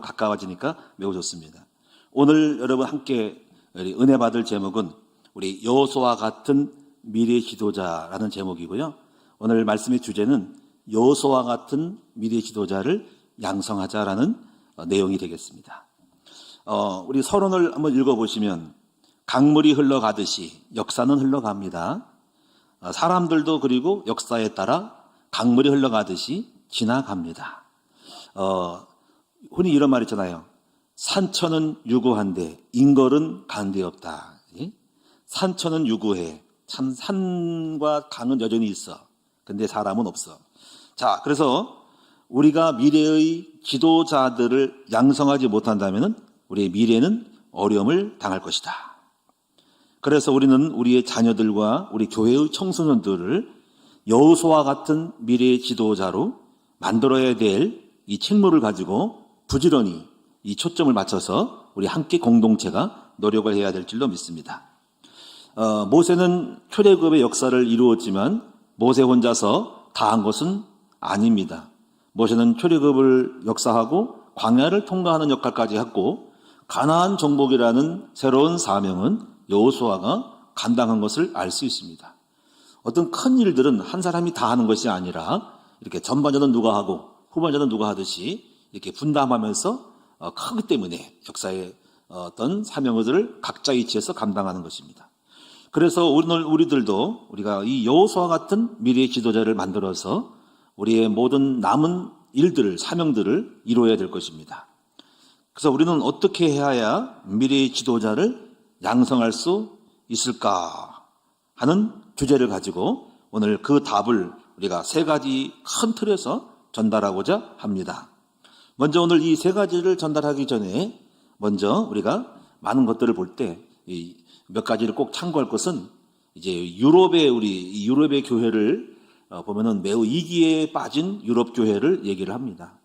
가까워지니까 매우 좋습니다. 오늘 여러분 함께 은혜 받을 제목은 우리 여호수아와 같은 미래 지도자라는 제목이고요. 오늘 말씀의 주제는 여호수아와 같은 미래 지도자를 양성하자라는 내용이 되겠습니다. 우리 서론을 한번 읽어보시면 강물이 흘러가듯이 역사는 흘러갑니다. 사람들도 그리고 역사에 따라 강물이 흘러가듯이 지나갑니다. 흔히 이런 말 있잖아요. 산천은 유구한데 인걸은 간데 없다. 산천은 유구해. 참 산과 강은 여전히 있어. 근데 사람은 없어. 자, 그래서 우리가 미래의 지도자들을 양성하지 못한다면 우리의 미래는 어려움을 당할 것이다. 그래서 우리는 우리의 자녀들과 우리 교회의 청소년들을 여호수아와 같은 미래의 지도자로 만들어야 될 이 책무를 가지고 부지런히 이 초점을 맞춰서 우리 함께 공동체가 노력을 해야 될 줄로 믿습니다. 모세는 출애굽의 역사를 이루었지만 모세 혼자서 다 한 것은 아닙니다. 모세는 출애굽을 역사하고 광야를 통과하는 역할까지 했고 가나안 정복이라는 새로운 사명은 여호수아가 감당한 것을 알 수 있습니다. 어떤 큰 일들은 한 사람이 다 하는 것이 아니라 이렇게 전반전은 누가 하고 후반전은 누가 하듯이 이렇게 분담하면서 크기 때문에 역사의 어떤 사명들을 각자 위치에서 감당하는 것입니다. 그래서 오늘 우리들도 우리가 이 여호수아 같은 미래의 지도자를 만들어서 우리의 모든 남은 일들을 사명들을 이루어야 될 것입니다. 그래서 우리는 어떻게 해야 미래의 지도자를 양성할 수 있을까 하는 주제를 가지고 오늘 그 답을 우리가 세 가지 큰 틀에서 전달하고자 합니다. 먼저 오늘 이 세 가지를 전달하기 전에 먼저 우리가 많은 것들을 볼 때 몇 가지를 꼭 참고할 것은 이제 유럽의 교회를 보면은 매우 이기에 빠진 유럽 교회를 얘기를 합니다.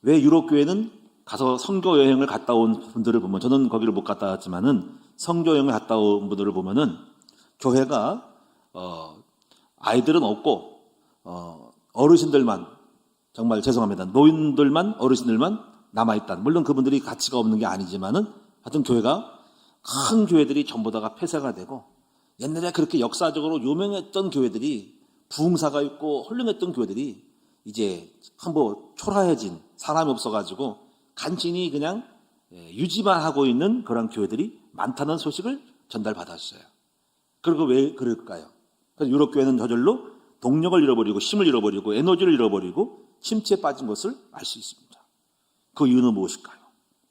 왜 유럽 교회는 가서 선교 여행을 갔다 온 분들을 보면 저는 거기를 못 갔다 왔지만은 선교 여행을 갔다 온 분들을 보면은 교회가 아이들은 없고 어르신들만 정말 죄송합니다. 노인들만 어르신들만 남아있다. 물론 그분들이 가치가 없는 게 아니지만은 하여튼 교회가 큰 교회들이 전부 다가 폐쇄가 되고 옛날에 그렇게 역사적으로 유명했던 교회들이 부흥사가 있고 훌륭했던 교회들이 이제 한번 초라해진 사람이 없어가지고 간신히 그냥 유지만 하고 있는 그런 교회들이 많다는 소식을 전달받았어요. 그리고 왜 그럴까요? 그래서 유럽 교회는 저절로 동력을 잃어버리고 힘을 잃어버리고 에너지를 잃어버리고 침체에 빠진 것을 알 수 있습니다. 그 이유는 무엇일까요?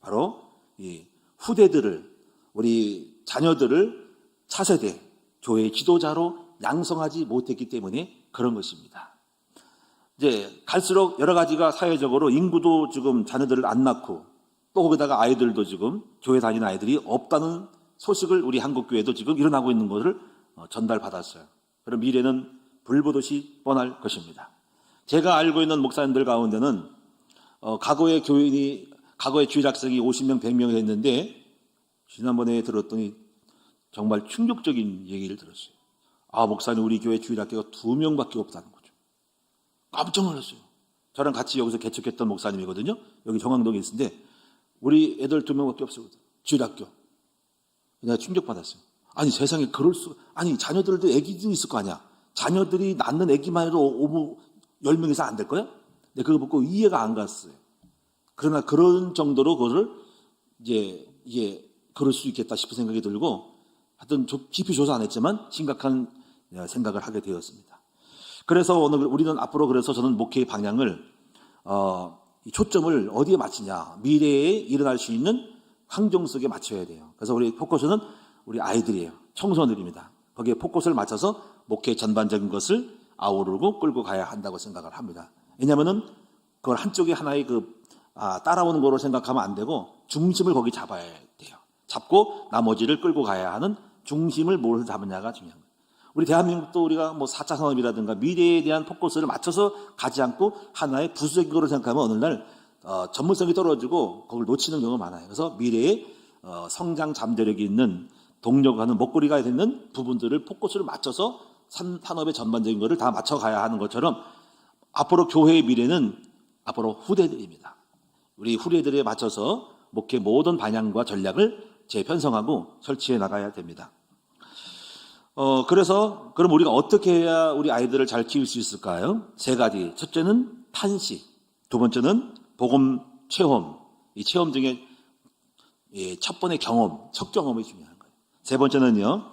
바로 이 후대들을 우리 자녀들을 차세대 교회의 지도자로 양성하지 못했기 때문에 그런 것입니다. 이제 갈수록 여러 가지가 사회적으로 인구도 지금 자녀들을 안 낳고 또 거기다가 아이들도 지금 교회 다니는 아이들이 없다는 소식을 우리 한국 교회도 지금 일어나고 있는 것을 전달받았어요. 그럼 미래는 불보듯이 뻔할 것입니다. 제가 알고 있는 목사님들 가운데는 과거에 주일 학생이 50명, 100명이 됐는데 지난번에 들었더니 정말 충격적인 얘기를 들었어요. 목사님 우리 교회 주일 학교가 2명밖에 없다는 거죠. 깜짝 놀랐어요. 저랑 같이 여기서 개척했던 목사님이거든요. 여기 정왕동에 있는데 우리 애들 2명밖에 없어요. 주일 학교. 내가 충격받았어요. 아니 세상에 아니 자녀들도 애기도 있을 거 아니야. 자녀들이 낳는 애기만 해도 10명에서 안 될 거야? 근데 그거 보고 이해가 안 갔어요. 그러나 그런 정도로 그거를 이제 그럴 수 있겠다 싶은 생각이 들고 하여튼 깊이 조사 안 했지만 심각한 생각을 하게 되었습니다. 그래서 오늘 우리는 앞으로 그래서 저는 목회의 방향을 초점을 어디에 맞추냐 미래에 일어날 수 있는 환경 속에 맞춰야 돼요. 그래서 우리 포커스는 우리 아이들이에요. 청소년들입니다. 거기에 포커스를 맞춰서 목회 전반적인 것을 아우르고 끌고 가야 한다고 생각을 합니다. 왜냐하면은 그걸 한쪽에 하나의 따라오는 거로 생각하면 안 되고 중심을 거기 잡아야 돼요. 잡고 나머지를 끌고 가야 하는 중심을 뭘 잡느냐가 중요한 거예요. 우리 대한민국도 우리가 4차 산업이라든가 미래에 대한 포커스를 맞춰서 가지 않고 하나의 부수적인 거로 생각하면 어느 날 전문성이 떨어지고 그걸 놓치는 경우가 많아요. 그래서 미래에 성장 잠재력이 있는 동력하는 먹거리가 되는 부분들을 포커스를 맞춰서 산업의 전반적인 것을 다 맞춰가야 하는 것처럼 앞으로 교회의 미래는 앞으로 후대들입니다. 우리 후레들에 맞춰서 목회 모든 방향과 전략을 재편성하고 설치해 나가야 됩니다. 그래서 그럼 우리가 어떻게 해야 우리 아이들을 잘 키울 수 있을까요? 세 가지. 첫째는 탄식, 두 번째는 복음 체험. 이 체험 중에 첫 번의 경험, 첫 경험이 중요한 거예요. 세 번째는요,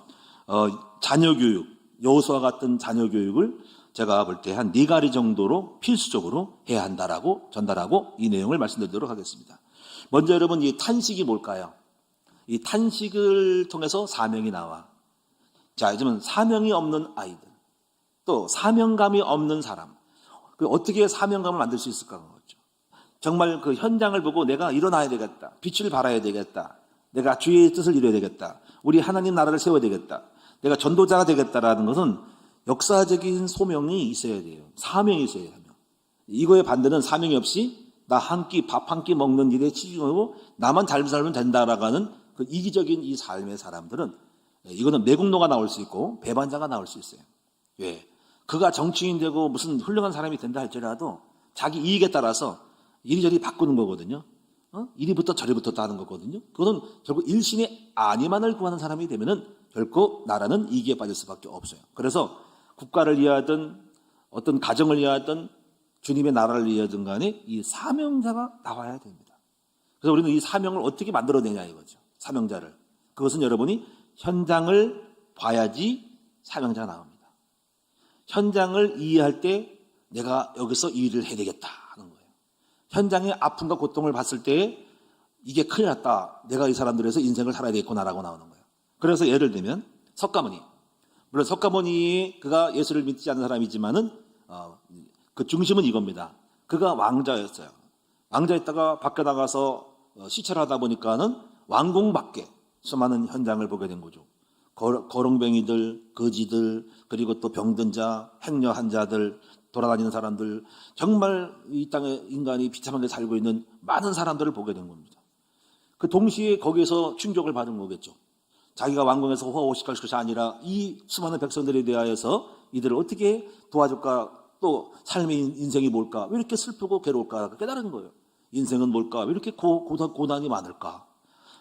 자녀 교육, 여호수아와 같은 자녀 교육을 제가 볼 때 한 4가지 정도로 필수적으로 해야 한다라고 전달하고 이 내용을 말씀드리도록 하겠습니다. 먼저 여러분, 이 탄식이 뭘까요? 이 탄식을 통해서 사명이 나와. 자, 요즘은 사명이 없는 아이들, 또 사명감이 없는 사람, 어떻게 사명감을 만들 수 있을까? 그렇죠. 정말 그 현장을 보고 내가 일어나야 되겠다, 빛을 발해야 되겠다, 내가 주의 뜻을 이뤄야 되겠다, 우리 하나님 나라를 세워야 되겠다, 내가 전도자가 되겠다라는 것은 역사적인 소명이 있어야 돼요. 사명이 있어야 돼요. 이거의 반대는 사명이 없이 나 한 끼, 밥 한 끼 먹는 일에 치중하고 나만 잘 살면 된다라고 하는 그 이기적인 이 삶의 사람들은 이거는 매국노가 나올 수 있고 배반자가 나올 수 있어요. 왜? 그가 정치인 되고 무슨 훌륭한 사람이 된다 할지라도 자기 이익에 따라서 이리저리 바꾸는 거거든요. 이리부터 저리부터 하는 거거든요. 그거는 결국 일신의 안위만을 구하는 사람이 되면은 결코 나라는 이기에 빠질 수밖에 없어요. 그래서 국가를 위하든 어떤 가정을 위하든 주님의 나라를 위하든 간에 이 사명자가 나와야 됩니다. 그래서 우리는 이 사명을 어떻게 만들어내냐 이거죠. 사명자를. 그것은 여러분이 현장을 봐야지 사명자가 나옵니다. 현장을 이해할 때 내가 여기서 이 일을 해야 되겠다 하는 거예요. 현장의 아픔과 고통을 봤을 때 이게 큰일 났다. 내가 이 사람들에서 인생을 살아야 되겠구나라고 나오는 거예요. 그래서 예를 들면 석가모니. 물론 석가모니 그가 예수를 믿지 않는 사람이지만은 그 중심은 이겁니다. 그가 왕자였어요. 왕자였다가 밖에 나가서 시찰을 하다 보니까는 왕궁 밖에 수많은 현장을 보게 된 거죠. 거렁뱅이들, 거지들, 그리고 또 병든 자, 행여 환자들, 돌아다니는 사람들, 정말 이 땅에 인간이 비참하게 살고 있는 많은 사람들을 보게 된 겁니다. 그 동시에 거기에서 충격을 받은 거겠죠. 자기가 왕궁에서 호호식할 것이 아니라 이 수많은 백성들에 대하여서 이들을 어떻게 도와줄까, 또 삶의 인생이 뭘까, 왜 이렇게 슬프고 괴로울까 깨달은 거예요. 인생은 뭘까, 왜 이렇게 고난이 많을까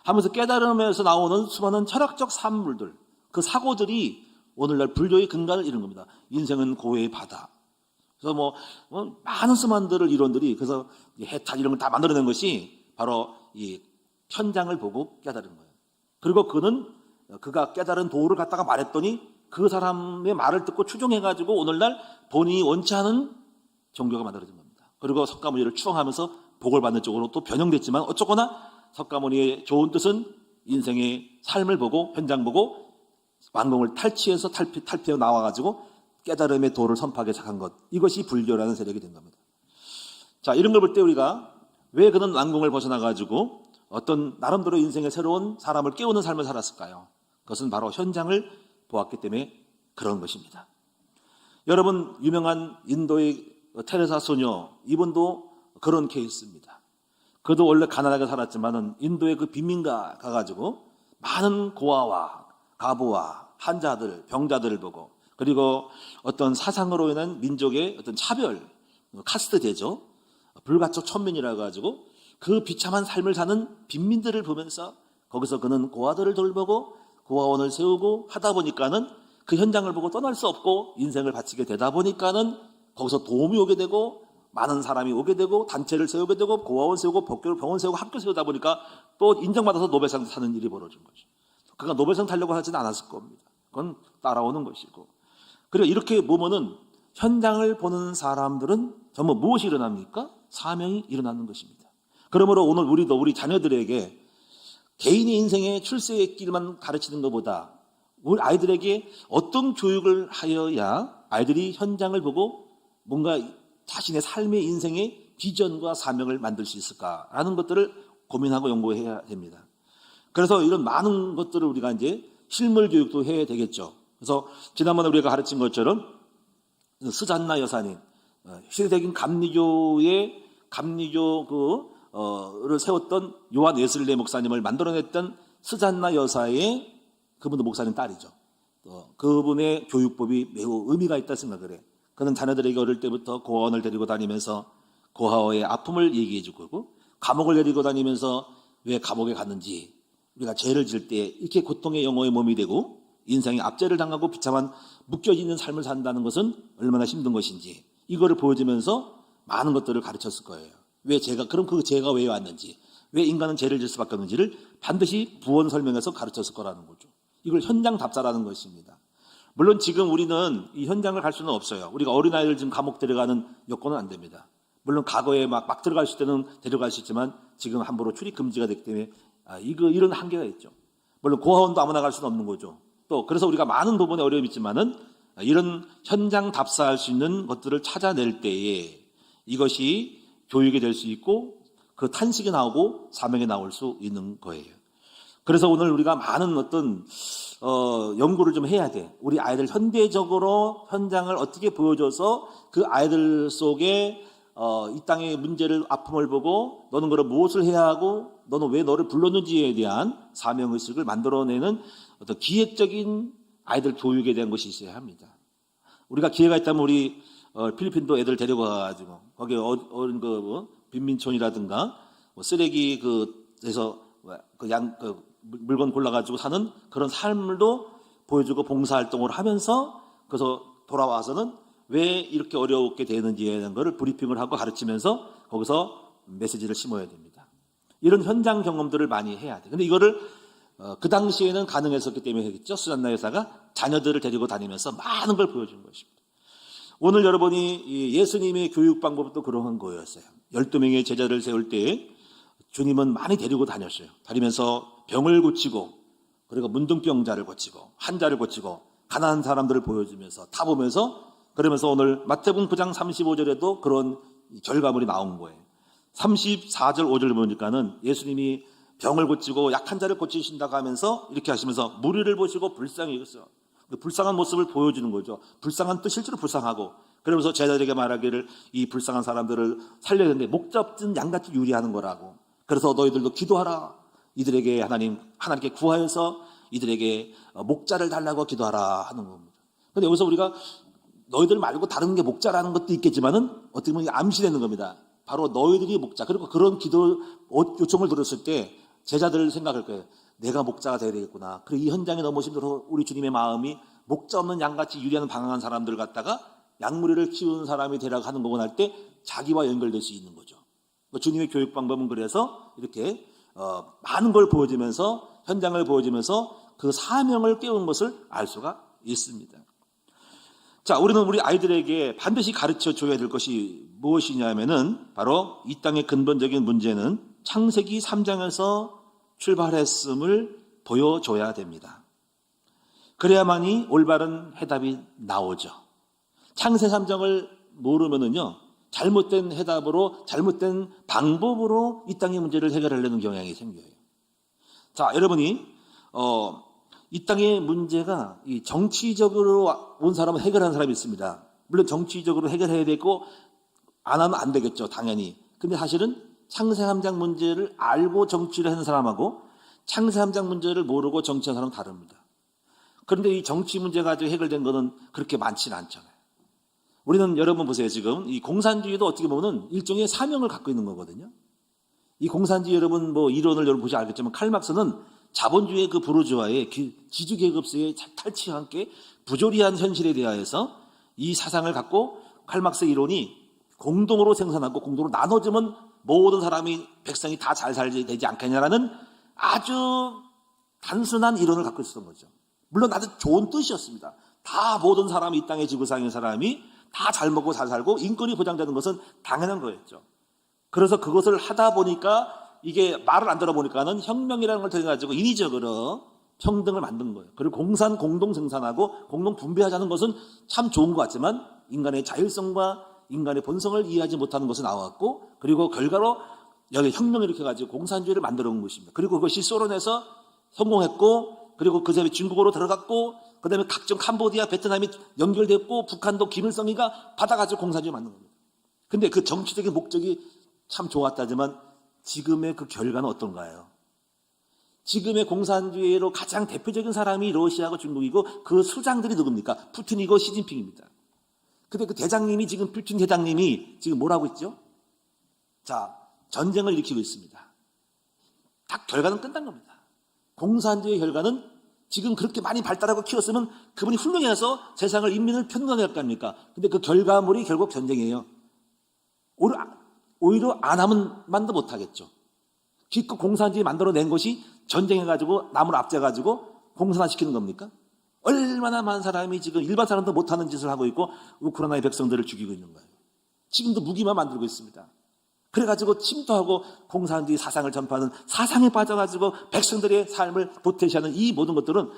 하면서 깨달음에서 나오는 수많은 철학적 산물들, 그 사고들이 오늘날 불교의 근간을 이룬 겁니다. 인생은 고해의 바다. 그래서 많은 수많은 이론들이 그래서 해탈 이런 걸 다 만들어낸 것이 바로 이 현장을 보고 깨달은 거예요. 그리고 그가 깨달은 도를 갖다가 말했더니 그 사람의 말을 듣고 추종해가지고 오늘날 본인이 원치 않은 종교가 만들어진 겁니다. 그리고 석가모니를 추앙하면서 복을 받는 쪽으로 또 변형됐지만 어쩌거나 석가모니의 좋은 뜻은 인생의 삶을 보고 현장 보고 왕궁을 탈취해서 탈피해 나와가지고 깨달음의 도를 선포하기 시작한 것. 이것이 불교라는 세력이 된 겁니다. 자, 이런 걸 볼 때 우리가 왜 그는 왕궁을 벗어나가지고 어떤 나름대로 인생의 새로운 사람을 깨우는 삶을 살았을까요? 그것은 바로 현장을 보았기 때문에 그런 것입니다. 여러분, 유명한 인도의 테레사 소녀, 이분도 그런 케이스입니다. 그도 원래 가난하게 살았지만은 인도의 그 빈민가 가가지고 많은 고아와 가부와 환자들, 병자들을 보고 그리고 어떤 사상으로 인한 민족의 어떤 차별, 카스트 제죠. 불가촉 천민이라고 가지고 그 비참한 삶을 사는 빈민들을 보면서 거기서 그는 고아들을 돌보고 고아원을 세우고 하다 보니까는 그 현장을 보고 떠날 수 없고 인생을 바치게 되다 보니까는 거기서 도움이 오게 되고 많은 사람이 오게 되고 단체를 세우게 되고 고아원 세우고 병원 세우고 학교 세우다 보니까 또 인정받아서 노벨상 타는 일이 벌어진 거죠. 그가 노벨상 타려고 하지는 않았을 겁니다. 그건 따라오는 것이고. 그리고 이렇게 보면은 현장을 보는 사람들은 전부 무엇이 일어납니까? 사명이 일어나는 것입니다. 그러므로 오늘 우리도 우리 자녀들에게 개인의 인생의 출세의 길만 가르치는 것보다 우리 아이들에게 어떤 교육을 하여야 아이들이 현장을 보고 뭔가 자신의 삶의 인생의 비전과 사명을 만들 수 있을까라는 것들을 고민하고 연구해야 됩니다. 그래서 이런 많은 것들을 우리가 이제 실물 교육도 해야 되겠죠. 그래서 지난번에 우리가 가르친 것처럼 스잔나 여사님, 시대적인 감리교의 를 세웠던 요한 웨슬레 목사님을 만들어냈던 스잔나 여사의 그분도 목사님 딸이죠. 그분의 교육법이 매우 의미가 있다 생각을 해. 그는 자녀들에게 어릴 때부터 고아원을 데리고 다니면서 고아원의 아픔을 얘기해 줄 거고 감옥을 내리고 다니면서 왜 감옥에 갔는지, 우리가 죄를 지을 때 이렇게 고통의 영혼의 몸이 되고 인생의 압제를 당하고 비참한 묶여있는 삶을 산다는 것은 얼마나 힘든 것인지, 이거를 보여주면서 많은 것들을 가르쳤을 거예요. 그럼 그 죄가 왜 왔는지, 왜 인간은 죄를 질 수밖에 없는지를 반드시 부언 설명해서 가르쳤을 거라는 거죠. 이걸 현장 답사라는 것입니다. 물론 지금 우리는 이 현장을 갈 수는 없어요. 우리가 어린아이를 지금 감옥 데려가는 여건은 안 됩니다. 물론 과거에 막 들어갈 수 때는 데려갈 수 있지만 지금 함부로 출입 금지가 됐기 때문에 이런 한계가 있죠. 물론 고아원도 아무나 갈 수는 없는 거죠. 또 그래서 우리가 많은 부분에 어려움이 있지만은 이런 현장 답사할 수 있는 것들을 찾아낼 때에 이것이 교육이 될 수 있고 그 탄식이 나오고 사명이 나올 수 있는 거예요. 그래서 오늘 우리가 많은 어떤 연구를 좀 해야 돼. 우리 아이들 현대적으로 현장을 어떻게 보여줘서 그 아이들 속에 이 땅의 문제를, 아픔을 보고 너는 그럼 무엇을 해야 하고 너는 왜 너를 불렀는지에 대한 사명의식을 만들어내는 어떤 기획적인 아이들 교육에 대한 것이 있어야 합니다. 우리가 기회가 있다면 우리 필리핀도 애들 데려가가지고 거기 어린 빈민촌이라든가 쓰레기 그에서 물건 골라가지고 사는 그런 삶도 보여주고 봉사활동을 하면서 그래서 돌아와서는 왜 이렇게 어렵게 되는지에 대한 것을 브리핑을 하고 가르치면서 거기서 메시지를 심어야 됩니다. 이런 현장 경험들을 많이 해야 돼. 근데 이거를 그 당시에는 가능했었기 때문에 했겠죠. 수잔나 여사가 자녀들을 데리고 다니면서 많은 걸 보여준 것입니다. 오늘 여러분이 예수님의 교육 방법도 그러한 거였어요. 12명의 제자를 세울 때 주님은 많이 데리고 다녔어요. 다니면서 병을 고치고 그리고 문둥병자를 고치고 환자를 고치고 가난한 사람들을 보여주면서 타보면서 그러면서 오늘 마태복음 9장 35절에도 그런 결과물이 나온 거예요. 34절 5절 보니까는 예수님이 병을 고치고 약한 자를 고치신다고 하면서 이렇게 하시면서 무리를 보시고 불쌍히 여겼어요. 그 불쌍한 모습을 보여주는 거죠. 불쌍한 뜻 실제로 불쌍하고 그러면서 제자들에게 말하기를 이 불쌍한 사람들을 살려야 되는데 목자 없는 양같이 유리하는 거라고. 그래서 너희들도 기도하라. 이들에게 하나님께 구하여서 이들에게 목자를 달라고 기도하라 하는 겁니다. 그런데 여기서 우리가 너희들 말고 다른 게 목자라는 것도 있겠지만은 어떻게 보면 암시되는 겁니다. 바로 너희들이 목자. 그리고 그런 기도 요청을 들었을 때 제자들 생각할 거예요. 내가 목자가 되어야 되겠구나. 그리고 이 현장에 너무 힘들어서 우리 주님의 마음이 목자 없는 양같이 유리하는 방황한 사람들을 갖다가 양무리를 키우는 사람이 되라고 하는 거고 날 때 자기와 연결될 수 있는 거죠. 주님의 교육 방법은 그래서 이렇게 많은 걸 보여주면서 현장을 보여주면서 그 사명을 깨우는 것을 알 수가 있습니다. 자, 우리는 우리 아이들에게 반드시 가르쳐 줘야 될 것이 무엇이냐면은 바로 이 땅의 근본적인 문제는 창세기 3장에서 출발했음을 보여줘야 됩니다. 그래야만이 올바른 해답이 나오죠. 창세 3장을 모르면은요, 잘못된 해답으로, 잘못된 방법으로 이 땅의 문제를 해결하려는 경향이 생겨요. 자, 여러분이, 이 땅의 문제가 이 정치적으로 온 사람은 해결하는 사람이 있습니다. 물론 정치적으로 해결해야 되고, 안 하면 안 되겠죠, 당연히. 근데 사실은 창세 3장 문제를 알고 정치를 하는 사람하고 창세 3장 문제를 모르고 정치하는 사람은 다릅니다. 그런데 이 정치 문제 가지고 해결된 것은 그렇게 많지는 않잖아요. 우리는 여러분 보세요. 지금 이 공산주의도 어떻게 보면 일종의 사명을 갖고 있는 거거든요. 이 공산주의 여러분 이론을 여러분 보시 알겠지만 칼막스는 자본주의의 그 부르주아의 지주계급수의 탈취와 함께 부조리한 현실에 대하여서 이 사상을 갖고 칼막스의 이론이 공동으로 생산하고 공동으로 나눠주면 모든 사람이 백성이 다 잘 살지 되지 않겠냐라는 아주 단순한 이론을 갖고 있었던 거죠. 물론 아주 좋은 뜻이었습니다. 다 모든 사람이 이 땅의 지구상의 사람이 다 잘 먹고 잘 살고 인권이 보장되는 것은 당연한 거였죠. 그래서 그것을 하다 보니까 이게 말을 안 들어보니까는 혁명이라는 걸 통해가지고 인위적으로 평등을 만든 거예요. 그리고 공동 생산하고 공동 분배하자는 것은 참 좋은 것 같지만 인간의 자율성과 인간의 본성을 이해하지 못하는 것이 나왔고 그리고 결과로 여기 혁명을 일으켜가지고 공산주의를 만들어 온 것입니다. 그리고 그것이 소련에서 성공했고 그리고 그 다음에 중국으로 들어갔고 그 다음에 각종 캄보디아, 베트남이 연결됐고 북한도 김일성이가 받아가지고 공산주의 만든 겁니다. 근데 그 정치적인 목적이 참 좋았다지만 지금의 그 결과는 어떤가요? 지금의 공산주의로 가장 대표적인 사람이 러시아하고 중국이고 그 수장들이 누굽니까? 푸틴이고 시진핑입니다. 근데 그 대장님이 지금 푸틴 대장님이 지금 뭐라고 있죠? 자, 전쟁을 일으키고 있습니다. 다 결과는 끝난 겁니다. 공산주의 결과는 지금 그렇게 많이 발달하고 키웠으면 그분이 훌륭해서 세상을 인민을 편단할 거 아닙니까? 근데 그 결과물이 결국 전쟁이에요. 오히려 안 하면 만도 못하겠죠. 기껏 공산주의 만들어낸 것이 전쟁해가지고 남을 압제해가지고 공산화시키는 겁니까? 얼마나 많은 사람이 지금 일반 사람도 못하는 짓을 하고 있고 우크라이나의 백성들을 죽이고 있는 거예요. 지금도 무기만 만들고 있습니다. 그래가지고 침투하고 공산주의 사상을 전파하는 사상에 빠져가지고 백성들의 삶을 도태시하는 이 모든 것들은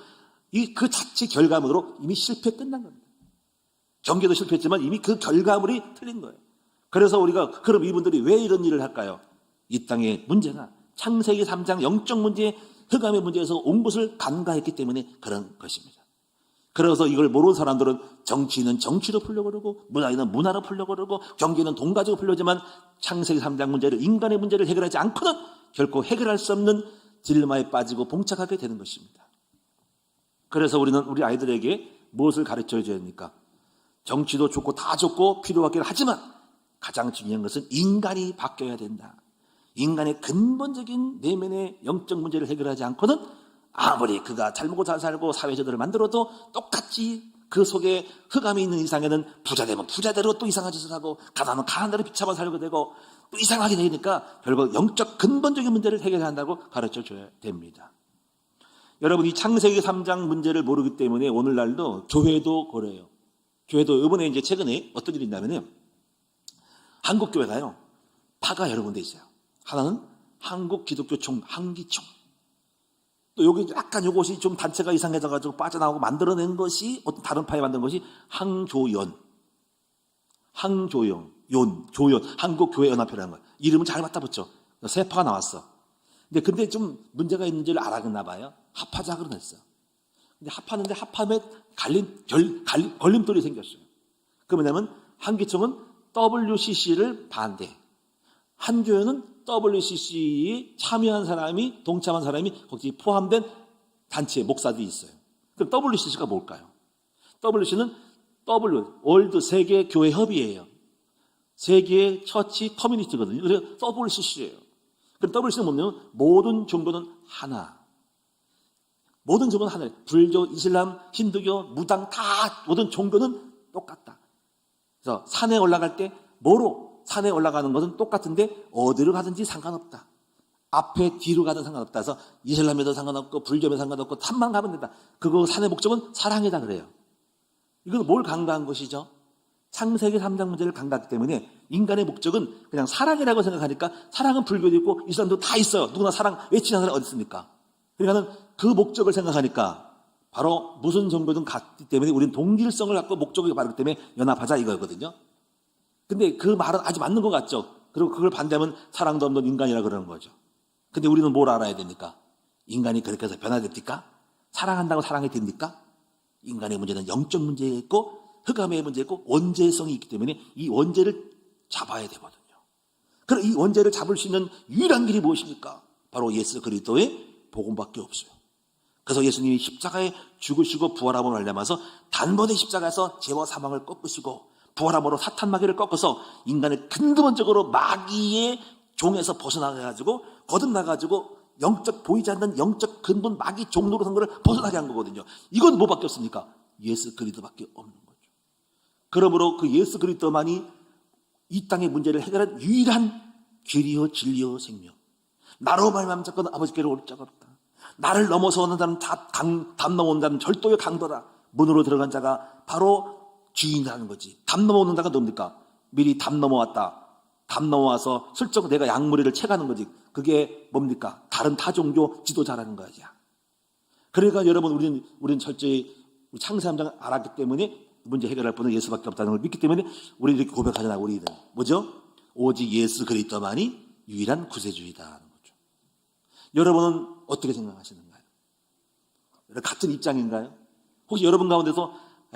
그 자체 결과물로 이미 실패 끝난 겁니다. 경계도 실패했지만 이미 그 결과물이 틀린 거예요. 그래서 우리가 그럼 이분들이 왜 이런 일을 할까요? 이 땅의 문제가 창세기 3장 영적 문제, 흑암의 문제에서 온 것을 간과했기 때문에 그런 것입니다. 그래서 이걸 모르는 사람들은 정치는 정치로 풀려고 그러고 문화는 문화로 풀려고 그러고 경기는 돈 가지고 풀려지만 창세기 3장 문제를 인간의 문제를 해결하지 않고는 결코 해결할 수 없는 딜레마에 빠지고 봉착하게 되는 것입니다. 그래서 우리는 우리 아이들에게 무엇을 가르쳐야 됩니까? 정치도 좋고 다 좋고 필요하긴 하지만 가장 중요한 것은 인간이 바뀌어야 된다. 인간의 근본적인 내면의 영적 문제를 해결하지 않고는 아무리 그가 잘 먹고 잘 살고 사회제도를 만들어도 똑같이 그 속에 흑암이 있는 이상에는 부자 되면 부자대로 또 이상한 짓을 하고 가난하면 가난대로 비참한 살게 되고 또 이상하게 되니까 결국 영적 근본적인 문제를 해결해야 한다고 가르쳐줘야 됩니다. 여러분 이 창세기 3장 문제를 모르기 때문에 오늘날도 교회도 그래요. 교회도 이번에 이제 최근에 어떤 일이 있냐면요. 한국 교회가요. 파가 여러 군데 있어요. 하나는 한국기독교총 한기총. 또 여기 약간 이것이 좀 단체가 이상해져가지고 빠져나오고 만들어낸 것이 어떤 다른 파에 만든 것이 항조연, 조연, 한국교회연합회라는 거예요. 이름을 잘 갖다 붙여. 새 파가 나왔어. 근데 좀 문제가 있는지를 알았나 봐요. 합하자 그러냈어요. 근데 합하는데 합함에 걸림돌이 생겼어요. 그 뭐냐면 한기총은 WCC를 반대. 한교회는 WCC에 참여한 사람이, 동참한 사람이 거기 포함된 단체, 목사들이 있어요. 그럼 WCC가 뭘까요? WCC는 월드 세계 교회 협의회예요. 세계 처치 커뮤니티거든요. 그래서 WCC예요. 그럼 WCC는 뭐냐면 모든 종교는 하나. 모든 종교는 하나예요. 불교, 이슬람, 힌두교, 무당 다 모든 종교는 똑같다. 그래서 산에 올라갈 때 뭐로? 산에 올라가는 것은 똑같은데 어디로 가든지 상관없다. 앞에 뒤로 가든 상관없다. 그래서 이슬람에도 상관없고 불교에도 상관없고 산만 가면 된다. 그거 산의 목적은 사랑이다 그래요. 이건 뭘 간과한 것이죠? 창세기 3장 문제를 간과했기 때문에 인간의 목적은 그냥 사랑이라고 생각하니까 사랑은 불교도 있고 이슬람도 다 있어요. 누구나 사랑 외치는 사람이 어디 있습니까? 그러니까는 그 목적을 생각하니까 바로 무슨 종교든 같기 때문에 우리는 동질성을 갖고 목적을 바르기 때문에 연합하자 이거거든요. 근데 그 말은 아주 맞는 것 같죠. 그리고 그걸 반대하면 사랑도 없는 인간이라 그러는 거죠. 근데 우리는 뭘 알아야 됩니까? 인간이 그렇게 해서 변화됩니까? 사랑한다고 사랑이 됩니까? 인간의 문제는 영적 문제가 있고 흑암의 문제가 있고 원죄성이 있기 때문에 이 원죄를 잡아야 되거든요. 그럼 이 원죄를 잡을 수 있는 유일한 길이 무엇입니까? 바로 예수 그리스도의 복음밖에 없어요. 그래서 예수님이 십자가에 죽으시고 부활함으로 말미암아서 단번에 십자가에서 죄와 사망을 꺾으시고 부활함으로 사탄 마귀를 꺾어서 인간을 근본적으로 마귀의 종에서 벗어나가지고 거듭나가지고 영적 보이지 않는 영적 근본 마귀 종로로 선 것을 벗어나게 한 거거든요. 이건 뭐밖에 없습니까? 예수 그리스도밖에 없는 거죠. 그러므로 그 예수 그리스도만이 이 땅의 문제를 해결한 유일한 길이요 진리요 생명. 나로 말미암아 자꾸는 아버지께로 올 자가 없다. 나를 넘어서 오는 자는 담 넘어오는 자는 절도의 강도라. 문으로 들어간 자가 바로 주인이라는 거지. 담 넘어오는 자가 뭡니까? 미리 담 넘어왔다. 담 넘어와서 슬쩍 내가 양무리를 채가는 거지. 그게 뭡니까? 다른 타종교 지도자라는 거야. 그러니까 여러분 우리는 철저히 창세기 3장을 알았기 때문에 문제 해결할 분은 예수밖에 없다는 걸 믿기 때문에 우리는 이렇게 고백하잖아. 우리는 뭐죠? 오직 예수 그리스도만이 유일한 구세주이다는 거죠. 여러분은 어떻게 생각하시는가요? 같은 입장인가요? 혹시 여러분 가운데서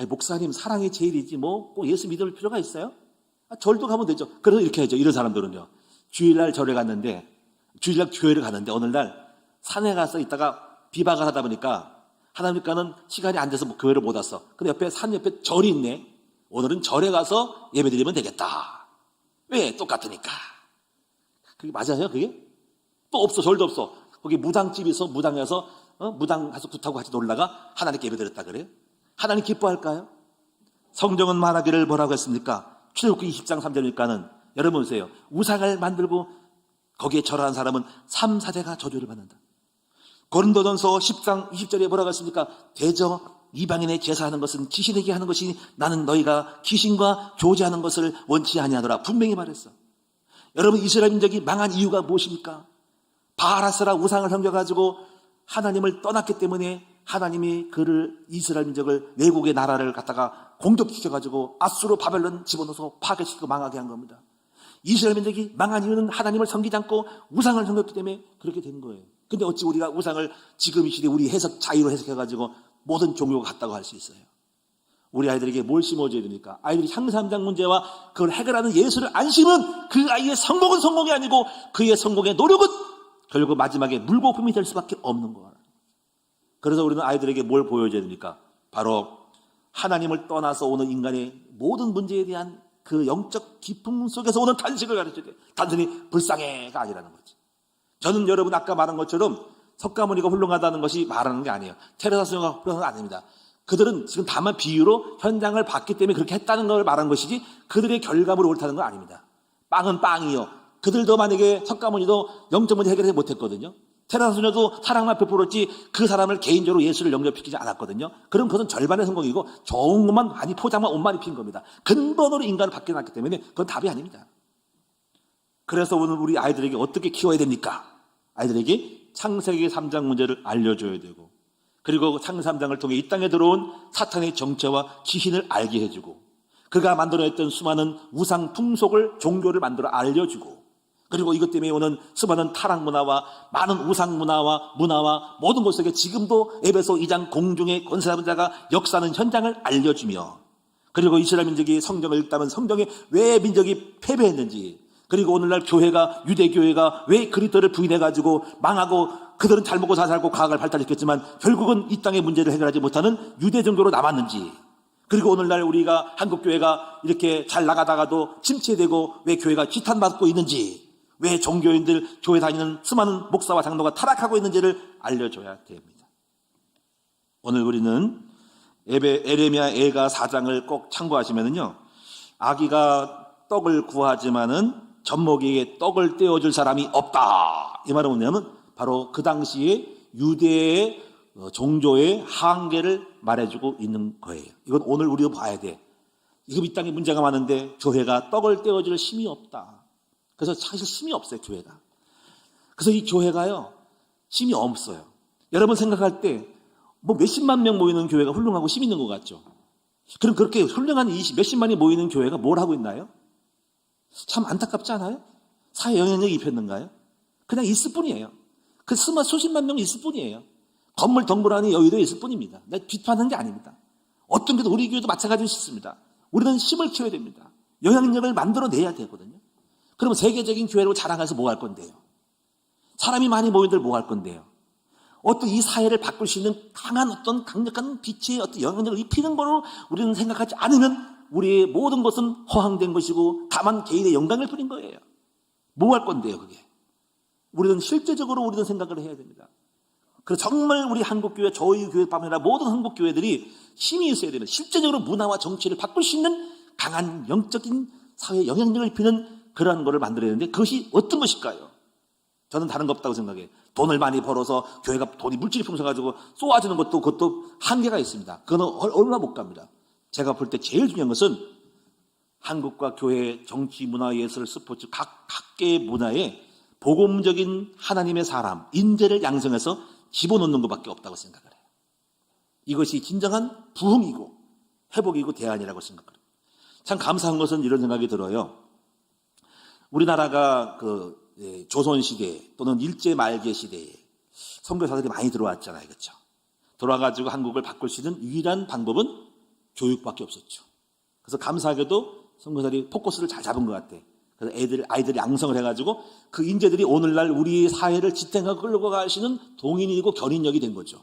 목사님 사랑이 제일이지 뭐 꼭 예수 믿을 필요가 있어요? 절도 가면 되죠. 그래서 이렇게 하죠. 이런 사람들은요. 주일날 절에 갔는데 주일날 교회를 갔는데 어느 날 산에 가서 있다가 비박을 하다 보니까 하나님께는 시간이 안 돼서 교회를 못 왔어. 근데 옆에 산 옆에 절이 있네. 오늘은 절에 가서 예배드리면 되겠다. 왜? 똑같으니까. 그게 맞아요, 그게? 또 없어, 절도 없어. 거기 무당집이 있어, 무당에서, 무당 가서 굿하고 같이 놀다가 하나님께 예배드렸다 그래요? 하나님 기뻐할까요? 성경은 말하기를 뭐라고 했습니까? 출애굽기 20장 3절이니까는 여러분 보세요. 우상을 만들고 거기에 절하는 사람은 3, 4대가 저주를 받는다. 고린도전서 10장 20절에 뭐라고 했습니까? 대저 이방인의 제사하는 것은 귀신에게 하는 것이 나는 너희가 귀신과 교제하는 것을 원치 아니하노라. 분명히 말했어. 여러분 이스라엘 민족이 망한 이유가 무엇입니까? 바알아스라 우상을 섬겨가지고 하나님을 떠났기 때문에 하나님이 그를 이스라엘 민족을 외국의 나라를 갖다가 공격시켜가지고 아수르 바벨론 집어넣어서 파괴시키고 망하게 한 겁니다. 이스라엘 민족이 망한 이유는 하나님을 섬기지 않고 우상을 섬겼기 때문에 그렇게 된 거예요. 근데 어찌 우리가 우상을 지금 이 시대에 우리 해석 자유로 해석해가지고 모든 종교가 같다고 할 수 있어요? 우리 아이들에게 뭘 심어줘야 됩니까? 아이들이 상삼장 문제와 그걸 해결하는 예수를 안 심은 그 아이의 성공은 성공이 아니고 그의 성공의 노력은 결국 마지막에 물거품이 될 수밖에 없는 거예요. 그래서 우리는 아이들에게 뭘 보여줘야 됩니까? 바로 하나님을 떠나서 오는 인간의 모든 문제에 대한 그 영적 기품 속에서 오는 탄식을 가르쳐야 돼요. 단순히 불쌍해가 아니라는 거지. 저는 여러분 아까 말한 것처럼 석가모니가 훌륭하다는 것이 말하는 게 아니에요. 테레사 수녀가 훌륭한 건 아닙니다. 그들은 지금 다만 비유로 현장을 봤기 때문에 그렇게 했다는 걸 말한 것이지 그들의 결과물이 옳다는 건 아닙니다. 빵은 빵이요. 그들도 만약에 석가모니도 영적 문제 해결하지 못했거든요. 테레사 수녀도 사랑만 베풀었지 그 사람을 개인적으로 예수를 영접시키지 않았거든요. 그럼 그것은 절반의 성공이고 좋은 것만 많이 포장만 옷만 입힌 겁니다. 근본으로 인간을 바뀌어놨기 때문에 그건 답이 아닙니다. 그래서 오늘 우리 아이들에게 어떻게 키워야 됩니까? 아이들에게 창세기 3장 문제를 알려줘야 되고 그리고 창세기 3장을 통해 이 땅에 들어온 사탄의 정체와 귀신을 알게 해주고 그가 만들어냈던 수많은 우상 풍속을 종교를 만들어 알려주고 그리고 이것 때문에 오는 수많은 타락 문화와 많은 우상 문화와 모든 것 속에 지금도 에베소 2장 공중의 권세자분 자가 역사하는 현장을 알려주며 그리고 이스라엘 민족이 성경을 읽다면 성경에 왜 민족이 패배했는지 그리고 오늘날 교회가 유대교회가 왜 그리스도를 부인해가지고 망하고 그들은 잘 먹고 잘 살고 과학을 발달시켰지만 결국은 이 땅의 문제를 해결하지 못하는 유대 종교로 남았는지 그리고 오늘날 우리가 한국교회가 이렇게 잘 나가다가도 침체되고 왜 교회가 지탄받고 있는지 왜 종교인들 교회 다니는 수많은 목사와 장로가 타락하고 있는지를 알려줘야 됩니다. 오늘 우리는 에레미야 애가 4장을 꼭 참고하시면은요 아기가 떡을 구하지만은 젖먹이에게 떡을 떼어줄 사람이 없다. 이 말은 뭐냐면 바로 그 당시에 유대의 종교의 한계를 말해주고 있는 거예요. 이건 오늘 우리도 봐야 돼. 지금 이 땅에 문제가 많은데 교회가 떡을 떼어줄 힘이 없다. 그래서 사실 힘이 없어요, 교회가. 그래서 이 교회가요, 힘이 없어요. 여러분 생각할 때 뭐 몇십만 명 모이는 교회가 훌륭하고 힘 있는 것 같죠? 그럼 그렇게 훌륭한 몇십만이 모이는 교회가 뭘 하고 있나요? 참 안타깝지 않아요? 사회 영향력이 입혔는가요? 그냥 있을 뿐이에요. 그 수십만 명 있을 뿐이에요. 건물 덩굴 안에 여의도에 있을 뿐입니다. 내가 비판하는 게 아닙니다. 어떤 교회도 우리 교회도 마찬가지로 있습니다. 우리는 힘을 키워야 됩니다. 영향력을 만들어내야 되거든요. 그럼 세계적인 교회로 자랑해서 뭐 할 건데요? 사람이 많이 모이는데 뭐 할 건데요? 어떤 이 사회를 바꿀 수 있는 강한 어떤 강력한 빛의 어떤 영향력을 입히는 거로 우리는 생각하지 않으면 우리의 모든 것은 허황된 것이고 다만 개인의 영광을 부린 거예요. 뭐 할 건데요, 그게? 우리는 실제적으로 우리는 생각을 해야 됩니다. 그래서 정말 우리 한국교회, 저희 교회뿐만 아니라 모든 한국교회들이 힘이 있어야 됩니다. 실제적으로 문화와 정치를 바꿀 수 있는 강한 영적인 사회에 영향력을 입히는 그러한 것을 만들어야 되는데 그것이 어떤 것일까요? 저는 다른 거 없다고 생각해요. 돈을 많이 벌어서 교회가 돈이 물질이 풍성해가지고 쏘아주는 것도 그것도 한계가 있습니다. 그거는 얼마 못 갑니다. 제가 볼 때 제일 중요한 것은 한국과 교회, 정치, 문화, 예술, 스포츠 각계의 문화에 복음적인 하나님의 사람, 인재를 양성해서 집어넣는 것밖에 없다고 생각을 해요. 이것이 진정한 부흥이고 회복이고 대안이라고 생각을 해요. 참 감사한 것은 이런 생각이 들어요. 우리나라가 조선시대 또는 일제 말기 시대에 선교사들이 많이 들어왔잖아요. 그렇죠? 들어와가지고 한국을 바꿀 수 있는 유일한 방법은 교육밖에 없었죠. 그래서 감사하게도 선교사들이 포커스를 잘 잡은 것 같아. 그래서 아이들 양성을 해가지고 그 인재들이 오늘날 우리 사회를 지탱하고 끌고 가시는 동인이고 견인력이 된 거죠.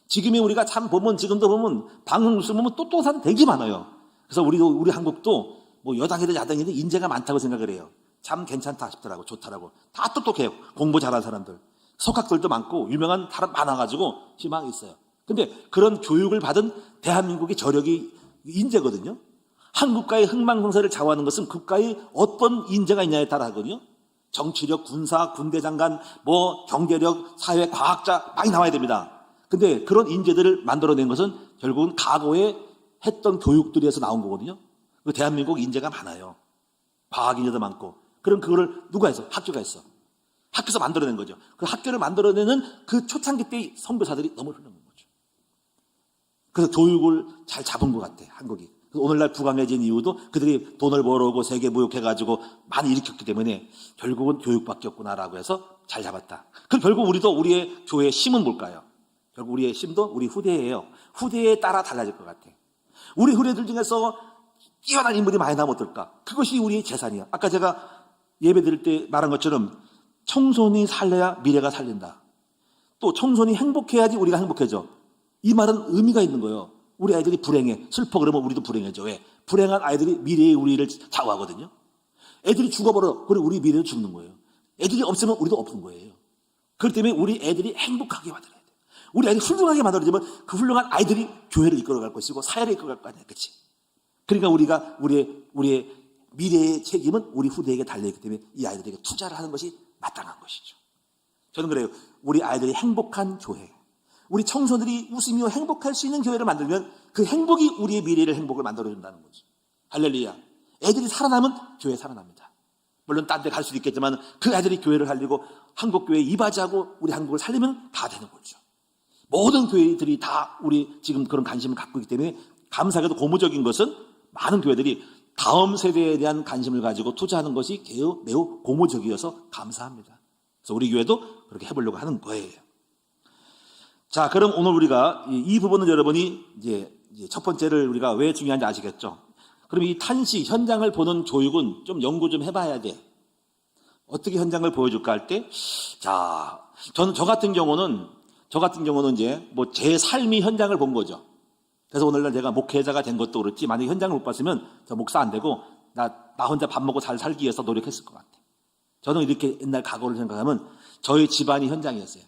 지금의 우리가 참 보면 지금도 보면 방송 뉴스 보면 또또한 되게 많아요. 그래서 우리 한국도 뭐 여당이든 야당이든 인재가 많다고 생각을 해요. 참 괜찮다 싶더라고. 좋더라고. 다 똑똑해요. 공부 잘하는 사람들. 석학들도 많고 유명한 사람 많아가지고 희망이 있어요. 근데 그런 교육을 받은 대한민국의 저력이 인재거든요. 한 국가의 흥망성쇠를 좌우하는 것은 국가의 어떤 인재가 있냐에 따라 하거든요. 정치력, 군사, 군대 장관, 경제력, 사회, 과학자 많이 나와야 됩니다. 근데 그런 인재들을 만들어낸 것은 결국은 과거에 했던 교육들에서 나온 거거든요. 그 대한민국 인재가 많아요. 과학 인재도 많고. 그럼 그거를 누가 했어? 학교가 했어. 학교에서 만들어낸 거죠. 그 학교를 만들어내는 그 초창기 때의 선교사들이 너무 훌륭한 거죠. 그래서 교육을 잘 잡은 것 같아, 한국이. 오늘날 부강해진 이유도 그들이 돈을 벌어오고 세계 무역해가지고 많이 일으켰기 때문에 결국은 교육밖에 없구나라고 해서 잘 잡았다. 그럼 결국 우리도 우리의 교회의 힘은 뭘까요? 결국 우리의 힘도 우리 후대예요. 후대에 따라 달라질 것 같아. 우리 후대들 중에서 뛰어난 인물이 많이 나면 어떨까? 그것이 우리의 재산이야. 아까 제가 예배 드릴 때 말한 것처럼 청손이 살려야 미래가 살린다. 또 청손이 행복해야지 우리가 행복해져. 이 말은 의미가 있는 거예요. 우리 아이들이 불행해. 슬퍼 그러면 우리도 불행해져. 왜? 불행한 아이들이 미래의 우리를 좌우하거든요. 애들이 죽어버려. 그리고 우리 미래도 죽는 거예요. 애들이 없으면 우리도 없는 거예요. 그렇기 때문에 우리 애들이 행복하게 만들어야 돼. 우리 아이들이 훌륭하게 만들어지면 그 훌륭한 아이들이 교회를 이끌어갈 것이고 사회를 이끌어갈 거 아니야. 그치? 그러니까 우리가 우리의 미래의 책임은 우리 후대에게 달려있기 때문에 이 아이들에게 투자를 하는 것이 마땅한 것이죠. 저는 그래요. 우리 아이들이 행복한 교회, 우리 청소들이 웃으며 행복할 수 있는 교회를 만들면 그 행복이 우리의 미래를 행복을 만들어준다는 거죠. 할렐루야. 애들이 살아나면 교회 살아납니다. 물론 딴 데 갈 수도 있겠지만 그 아이들이 교회를 살리고 한국교회에 이바지하고 우리 한국을 살리면 다 되는 거죠. 모든 교회들이 다 우리 지금 그런 관심을 갖고 있기 때문에 감사하게도 고무적인 것은 많은 교회들이 다음 세대에 대한 관심을 가지고 투자하는 것이 매우 고무적이어서 감사합니다. 그래서 우리 교회도 그렇게 해보려고 하는 거예요. 자, 그럼 오늘 우리가 이 부분은 여러분이 이제 첫 번째를 우리가 왜 중요한지 아시겠죠? 그럼 이 탄시 현장을 보는 교육은 좀 연구 좀 해봐야 돼. 어떻게 현장을 보여줄까 할 때, 자, 저 같은 경우는 이제 제 삶이 현장을 본 거죠. 그래서 오늘날 제가 목회자가 된 것도 그렇지, 만약에 현장을 못 봤으면 저 목사 안 되고 나 혼자 밥 먹고 잘 살기 위해서 노력했을 것 같아. 저는 이렇게 옛날 과거를 생각하면 저희 집안이 현장이었어요.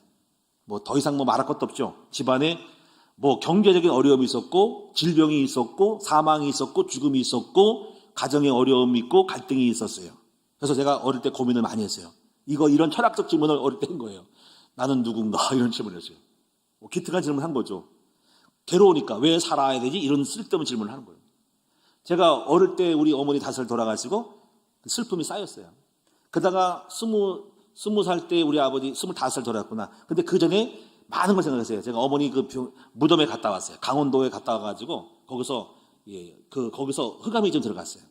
더 이상 말할 것도 없죠. 집안에 경제적인 어려움이 있었고, 질병이 있었고, 사망이 있었고, 죽음이 있었고, 가정의 어려움이 있고, 갈등이 있었어요. 그래서 제가 어릴 때 고민을 많이 했어요. 이런 철학적 질문을 어릴 때 한 거예요. 나는 누군가? 이런 질문을 했어요. 기특한 질문을 한 거죠. 괴로우니까 왜 살아야 되지? 이런 쓸데없는 질문을 하는 거예요. 제가 어릴 때 우리 어머니 다슬 돌아가시고 슬픔이 쌓였어요. 그러다가 20살 때 우리 아버지 25살 돌아갔구나. 근데 그 전에 많은 걸 생각했어요. 제가 어머니 무덤에 갔다 왔어요. 강원도에 갔다 와가지고 거기서 흑암이 좀 들어갔어요.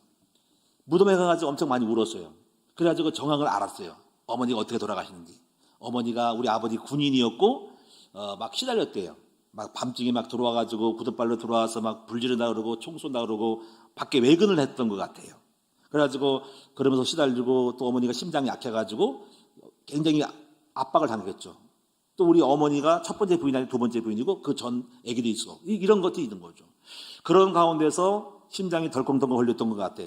무덤에 가가지고 엄청 많이 울었어요. 그래가지고 정황을 알았어요. 어머니가 어떻게 돌아가시는지. 어머니가 우리 아버지 군인이었고 막 시달렸대요. 막 밤중에 막 들어와가지고 구둣발로 들어와서 막 불 지른다 그러고 총 쏜다 그러고 밖에 외근을 했던 것 같아요. 그래가지고 그러면서 시달리고 또 어머니가 심장이 약해가지고 굉장히 압박을 당했죠. 또 우리 어머니가 첫 번째 부인이 아니고 두 번째 부인이고 그 전 아기도 있어. 이런 것도 있는 거죠. 그런 가운데서 심장이 덜컹덜컹 걸렸던 것 같아.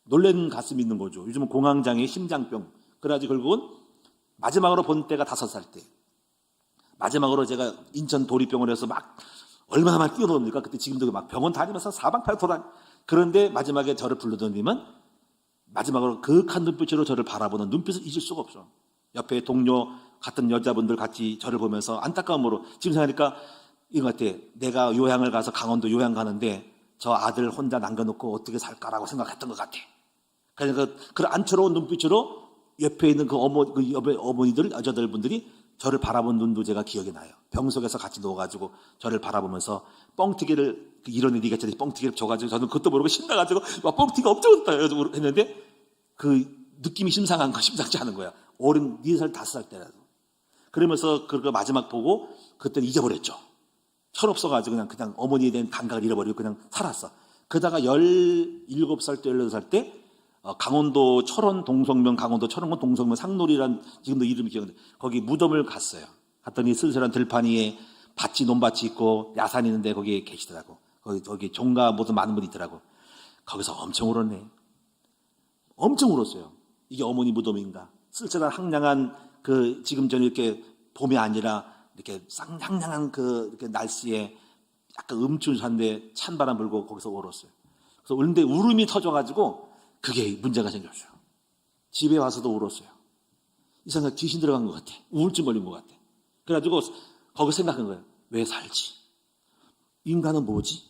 놀란 가슴이 있는 거죠. 요즘은 공황장애, 심장병. 그래가지고 결국은 마지막으로 본 때가 5살 때. 마지막으로 제가 인천 도립병원에서 막 얼마나 많이 뛰어노니까 그때 지금도 막 병원 다니면서 사방팔 돌아. 그런데 마지막에 저를 불러더니만 마지막으로 그윽한 눈빛으로 저를 바라보는 눈빛을 잊을 수가 없어. 옆에 동료 같은 여자분들 같이 저를 보면서 안타까움으로 지금 생각하니까 이거 같아. 내가 요양을 가서 강원도 요양 가는데 저 아들 혼자 남겨놓고 어떻게 살까라고 생각했던 것 같아. 그러니까 그런 안쓰러운 눈빛으로 옆에 있는 그 어머니들, 여자들분들이 저를 바라본 눈도 제가 기억이 나요. 병석에서 같이 누워가지고 저를 바라보면서 뻥튀기를, 이런 네가 저리 뻥튀기를 줘가지고 저는 그것도 모르고 신나가지고 와 뻥튀기가 엄청 좋다 했는데 그 느낌이 심상치 않은 거야. 어린 4살, 5살 때라도. 그러면서 그거 마지막 보고 그때는 잊어버렸죠. 철없어가지고 그냥 어머니에 대한 감각을 잃어버리고 그냥 살았어. 그러다가 17살 때, 18살 때 강원도 철원 동성면, 강원도 철원군 동성면 상놀이란 지금도 이름이 기억나는데 거기 무덤을 갔어요. 갔더니 쓸쓸한 들판 위에 논밭이 있고 야산이 있는데 거기에 계시더라고. 거기 종가 모든 많은 분이 있더라고. 거기서 엄청 울었네. 엄청 울었어요. 이게 어머니 무덤인가? 쓸쓸한 황량한 그 지금 저는 이렇게 봄이 아니라 이렇게 쌍향향한 그 이렇게 날씨에 약간 음춘한데 찬바람 불고 거기서 울었어요. 그래서 울는데 울음이 터져가지고 그게 문제가 생겼어요. 집에 와서도 울었어요. 이 생각 귀신 들어간 것 같아. 우울증 걸린 것 같아. 그래가지고 거기 생각한 거예요. 왜 살지? 인간은 뭐지?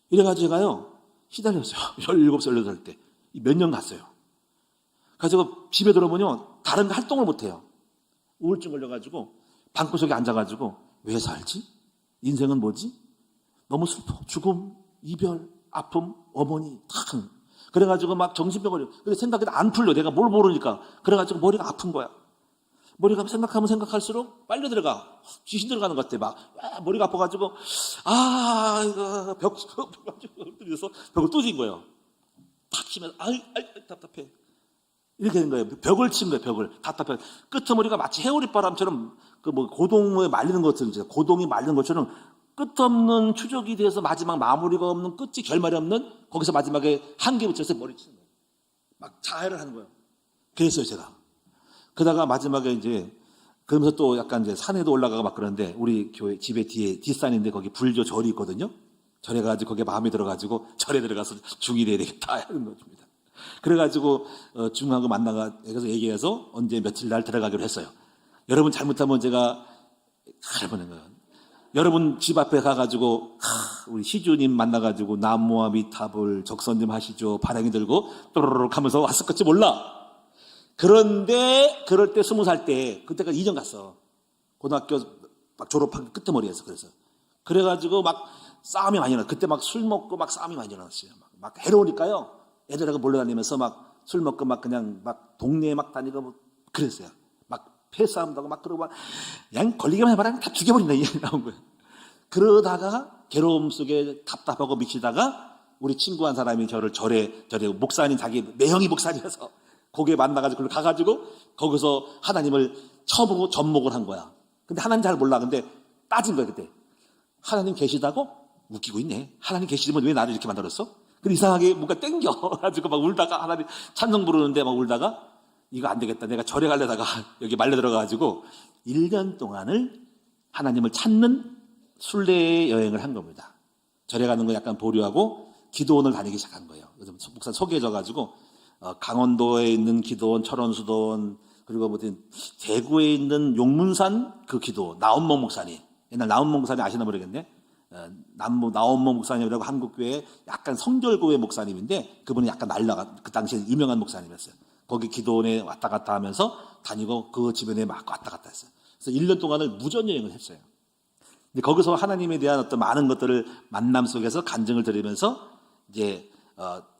이래가지고 제가요 시달렸어요. 17살, 18살 때. 몇 년 갔어요. 그래서 집에 들어보면 다른 활동을 못해요. 우울증 걸려가지고 방구석에 앉아가지고 왜 살지? 인생은 뭐지? 너무 슬퍼. 죽음, 이별, 아픔, 어머니 다. 그래가지고 막 정신병 걸려. 근데 생각이 안 풀려. 내가 뭘 모르니까. 그래가지고 머리가 아픈 거야. 머리가 생각하면 생각할수록 빨려 들어가. 귀신 들어가는 것 같아. 막 머리가 아파가지고 이거 벽에서 벽을 뚫린 거예요. 탁 치면서 아이 답답해. 이렇게 된 거예요. 벽을 친 거예요. 벽을 답답해. 끄트머리가 마치 해오리바람처럼 그 뭐 고동에 말리는 것처럼 고동이 말리는 것처럼 끝없는 추적이 돼서 마지막 마무리가 없는 끝이 결말이 없는 거기서 마지막에 한개 붙여서 머리 치는 거예요. 막 자해를 하는 거예요. 그랬어요 제가. 그러다가 마지막에 이제 그러면서 또 약간 이제 산에도 올라가고 막 그러는데 우리 교회 집에 뒤에 뒷산인데 거기 불교 절이 있거든요. 절에 가지고 거기에 마음에 들어가지고 절에 들어가서 중이 돼야 되겠다 하는 겁니다. 그래가지고 중하고 만나가 그래서 얘기해서 언제 며칠 날 들어가기로 했어요. 여러분 잘못하면 제가 해보는 거예요. 여러분 집 앞에 가가지고 우리 시주님 만나가지고 남무와 미탑을 적선님 하시죠 바람이 들고 또르륵 하면서 왔을 것지 몰라. 그런데 그럴 때 20살 때 그때가 2년 갔어. 고등학교 막 졸업한 끄트머리에서. 그래가지고 막 싸움이 많이 일어났어요. 그때 막 술 먹고 막 싸움이 많이 일어났어요. 막 해로우니까요. 애들하고 몰려다니면서 막 술 먹고 막 그냥 막 동네에 막 다니고 뭐 그랬어요. 막 패싸움도 하고 막 그러고 막 그냥 걸리기만 해봐라 다 죽여버린다 이게 나온 거예요. 그러다가 괴로움 속에 답답하고 미치다가 우리 친구 한 사람이 저를 절에 목사님 자기 매형이 목사님이어서 거기에 만나가지고 가가지고 거기서 하나님을 처음으로 접목을 한 거야. 근데 하나님 잘 몰라. 근데 따진 거야 그때. 하나님 계시다고? 웃기고 있네. 하나님 계시면 왜 나를 이렇게 만들었어? 근데 이상하게 뭔가 땡겨 가지고 막 울다가 하나님 찬송 부르는데 막 울다가 이거 안 되겠다. 내가 절에 가려다가 여기 말려 들어가가지고 1년 동안을 하나님을 찾는 순례 여행을 한 겁니다. 절에 가는 거 약간 보류하고 기도원을 다니기 시작한 거예요. 그래서 목사 소개해줘가지고 강원도에 있는 기도원, 철원수도원, 그리고 뭐 대구에 있는 용문산 그 기도원, 나온모 목사님. 옛날 나온모 목사님 아시나 모르겠네. 나온모 목사님이라고 한국교회 약간 성결교회 목사님인데 그분이 약간 날라가 그 당시에 유명한 목사님이었어요. 거기 기도원에 왔다 갔다 하면서 다니고 그 주변에 막 왔다 갔다 했어요. 그래서 1년 동안을 무전여행을 했어요. 근데 거기서 하나님에 대한 어떤 많은 것들을 만남 속에서 간증을 드리면서 이제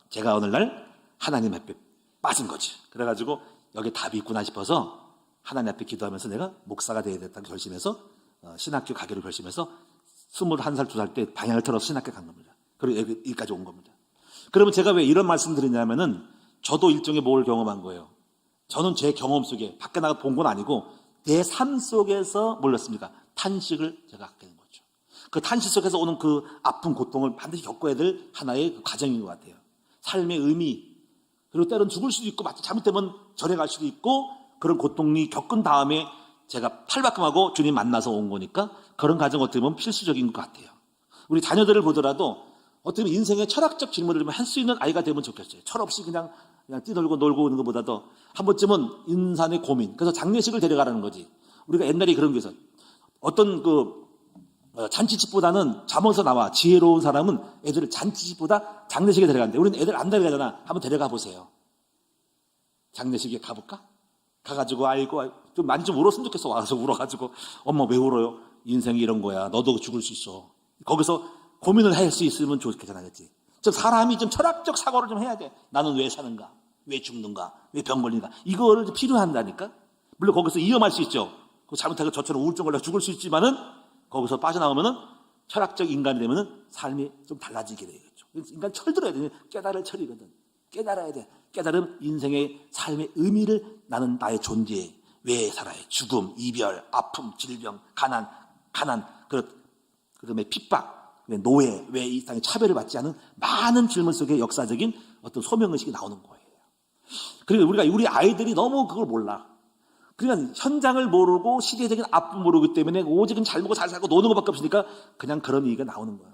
제가 어느 날 하나님 앞에 빠진 거지. 그래가지고 여기 답이 있구나 싶어서 하나님 앞에 기도하면서 내가 목사가 되어야 됐다고 결심해서 신학교 가기로 결심해서 21살, 2살 때 방향을 틀어서 신학교 간 겁니다. 그리고 여기까지 온 겁니다. 그러면 제가 왜 이런 말씀 드리냐면은 저도 일종의 뭘 경험한 거예요. 저는 제 경험 속에 밖에 나가 본 건 아니고 내 삶 속에서 몰랐습니까? 탄식을 제가 갖게 된 거죠. 그 탄식 속에서 오는 그 아픈 고통을 반드시 겪어야 될 하나의 그 과정인 것 같아요. 삶의 의미, 그리고 때로는 죽을 수도 있고 잘못되면 절에 갈 수도 있고 그런 고통이 겪은 다음에 제가 팔바꿈하고 주님 만나서 온 거니까 그런 과정 어떻게 보면 필수적인 것 같아요. 우리 자녀들을 보더라도 어떻게 보면 인생의 철학적 질문을 할 수 있는 아이가 되면 좋겠어요. 철없이 그냥 뛰놀고 놀고 오는 것보다도 한 번쯤은 인산의 고민. 그래서 장례식을 데려가라는 거지. 우리가 옛날에 그런 게 있어요. 어떤 잔치집보다는 잠에서 나와 지혜로운 사람은 애들을 잔치집보다 장례식에 데려가는데 우리는 애들 안 데려가잖아. 한번 데려가 보세요. 장례식에 가볼까? 가가지고 아이고 좀 많이 좀 울었으면 좋겠어. 와서 울어가지고 엄마 왜 울어요? 인생이 이런 거야. 너도 죽을 수 있어. 거기서 고민을 할 수 있으면 좋겠잖아. 그치? 좀 사람이 좀 철학적 사고를 좀 해야 돼. 나는 왜 사는가? 왜 죽는가? 왜 병 걸리는가? 이거를 좀 필요한다니까? 물론 거기서 위험할 수 있죠. 잘못하고 저처럼 우울증 걸려 죽을 수 있지만은 거기서 빠져나오면은 철학적 인간이 되면은 삶이 좀 달라지게 되겠죠. 인간 철들어야 돼. 깨달을 철이거든. 깨달아야 돼. 깨달음 인생의 삶의 의미를 나는 나의 존재, 왜 살아요? 죽음, 이별, 아픔, 질병, 가난, 그다음에 핍박, 노예, 왜 이 땅에 차별을 받지 않은 많은 질문 속에 역사적인 어떤 소명의식이 나오는 거예요. 그러니까 우리 아이들이 너무 그걸 몰라. 그러니까 현장을 모르고 시대적인 아픔 모르기 때문에 오직은 잘 먹고 잘 살고 노는 것밖에 없으니까 그냥 그런 얘기가 나오는 거야.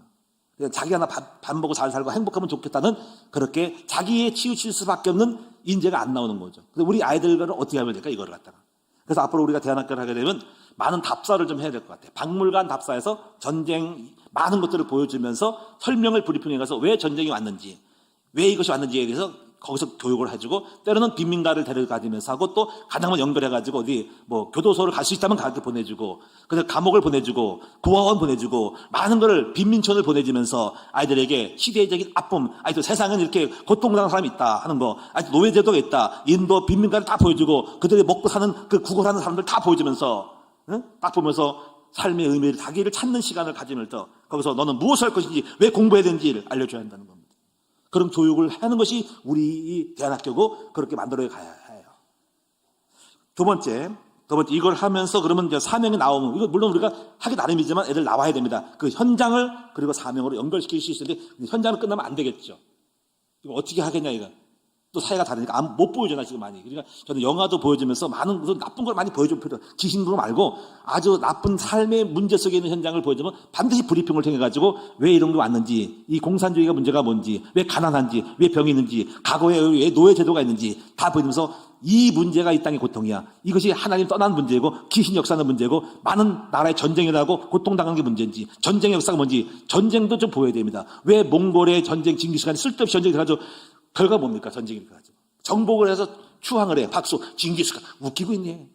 그냥 자기가 밥 먹고 잘 살고 행복하면 좋겠다는 그렇게 자기에 치우칠 수밖에 없는 인재가 안 나오는 거죠. 그래서 우리 아이들과는 어떻게 하면 될까? 이거를 갖다가. 그래서 앞으로 우리가 대안학교를 하게 되면 많은 답사를 좀 해야 될 것 같아요. 박물관 답사에서 전쟁 많은 것들을 보여주면서 설명을 브리핑해 가서 왜 전쟁이 왔는지, 왜 이것이 왔는지에 대해서 거기서 교육을 해주고, 때로는 빈민가를 데려가면서 하고, 또 가능하면 연결해가지고 어디 뭐 교도소를 갈 수 있다면 가게 보내주고, 그래서 감옥을 보내주고, 고아원 보내주고, 많은 걸 빈민촌을 보내주면서 아이들에게 시대적인 아픔, 아이들 세상은 이렇게 고통당하는 사람이 있다 하는 거, 아이들 노예제도가 있다, 인도 빈민가를 다 보여주고, 그들이 먹고 사는 그 구걸하는 사람들 다 보여주면서, 응? 딱 보면서 삶의 의미를 자기를 찾는 시간을 가지면서 거기서 너는 무엇을 할 것인지, 왜 공부해야 되는지를 알려줘야 한다는 겁니다. 그런 교육을 하는 것이 우리 대안학교고 그렇게 만들어 가야 해요. 두 번째 이걸 하면서 그러면 이제 사명이 나오면, 이거 물론 우리가 하기 나름이지만 애들 나와야 됩니다. 그 현장을 그리고 사명으로 연결시킬 수 있는데 현장을 끝나면 안 되겠죠. 이거 어떻게 하겠냐 이거. 또 사회가 다르니까 못 보여주나 지금 많이. 그러니까 저는 영화도 보여주면서 많은 무슨 나쁜 걸 많이 보여줄 필요, 귀신도 말고 아주 나쁜 삶의 문제 속에 있는 현장을 보여주면 반드시 브리핑을 통해 가지고 왜 이런 게 왔는지, 이 공산주의가 문제가 뭔지, 왜 가난한지, 왜 병이 있는지, 과거에 왜 노예 제도가 있는지 다 보여주면서 이 문제가 이 땅의 고통이야. 이것이 하나님 떠난 문제고 귀신 역사는 문제고 많은 나라의 전쟁이 나고 고통당한 게 문제인지, 전쟁의 역사가 뭔지 전쟁도 좀 보여야 됩니다. 왜 몽골의 전쟁 징기스칸이 쓸데없이 전쟁이 돼가지고 결과 뭡니까? 전쟁이 가지고 정복을 해서 추앙을 해. 박수. 징기스칸 웃기고 있네.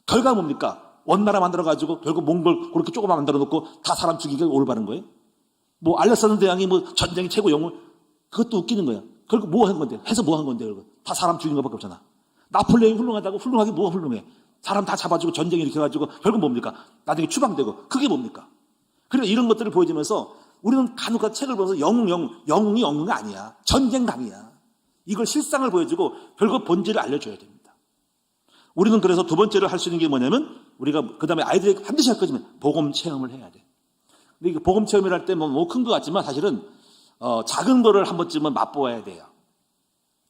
결과 뭡니까? 원나라 만들어가지고 결국 몽골 그렇게 조그만 만들어 놓고 다 사람 죽이기가 올바른 거예요? 뭐 알렉산더 대왕이 뭐 전쟁의 최고 영웅, 그것도 웃기는 거야. 결국 뭐 한 건데? 해서 뭐 한 건데? 결국 다 사람 죽이는 것밖에 없잖아. 나폴레옹이 훌륭하다고? 훌륭하게 뭐가 훌륭해? 사람 다 잡아주고 전쟁 일으켜가지고 결국 뭡니까? 나중에 추방되고. 그게 뭡니까? 그러니까 이런 것들을 보여주면서 우리는 간혹 책을 보면서 영웅이 영웅이 아니야. 전쟁감이야. 이걸 실상을 보여주고 결국 본질을 알려줘야 됩니다. 우리는 그래서 두 번째로 할 수 있는 게 뭐냐면, 우리가 그 다음에 아이들에게 반드시 할 거지만 복음 체험을 해야 돼. 근데 복음 체험을 할 때 뭐 큰 것 같지만 사실은 작은 거를 한 번쯤은 맛보아야 돼요.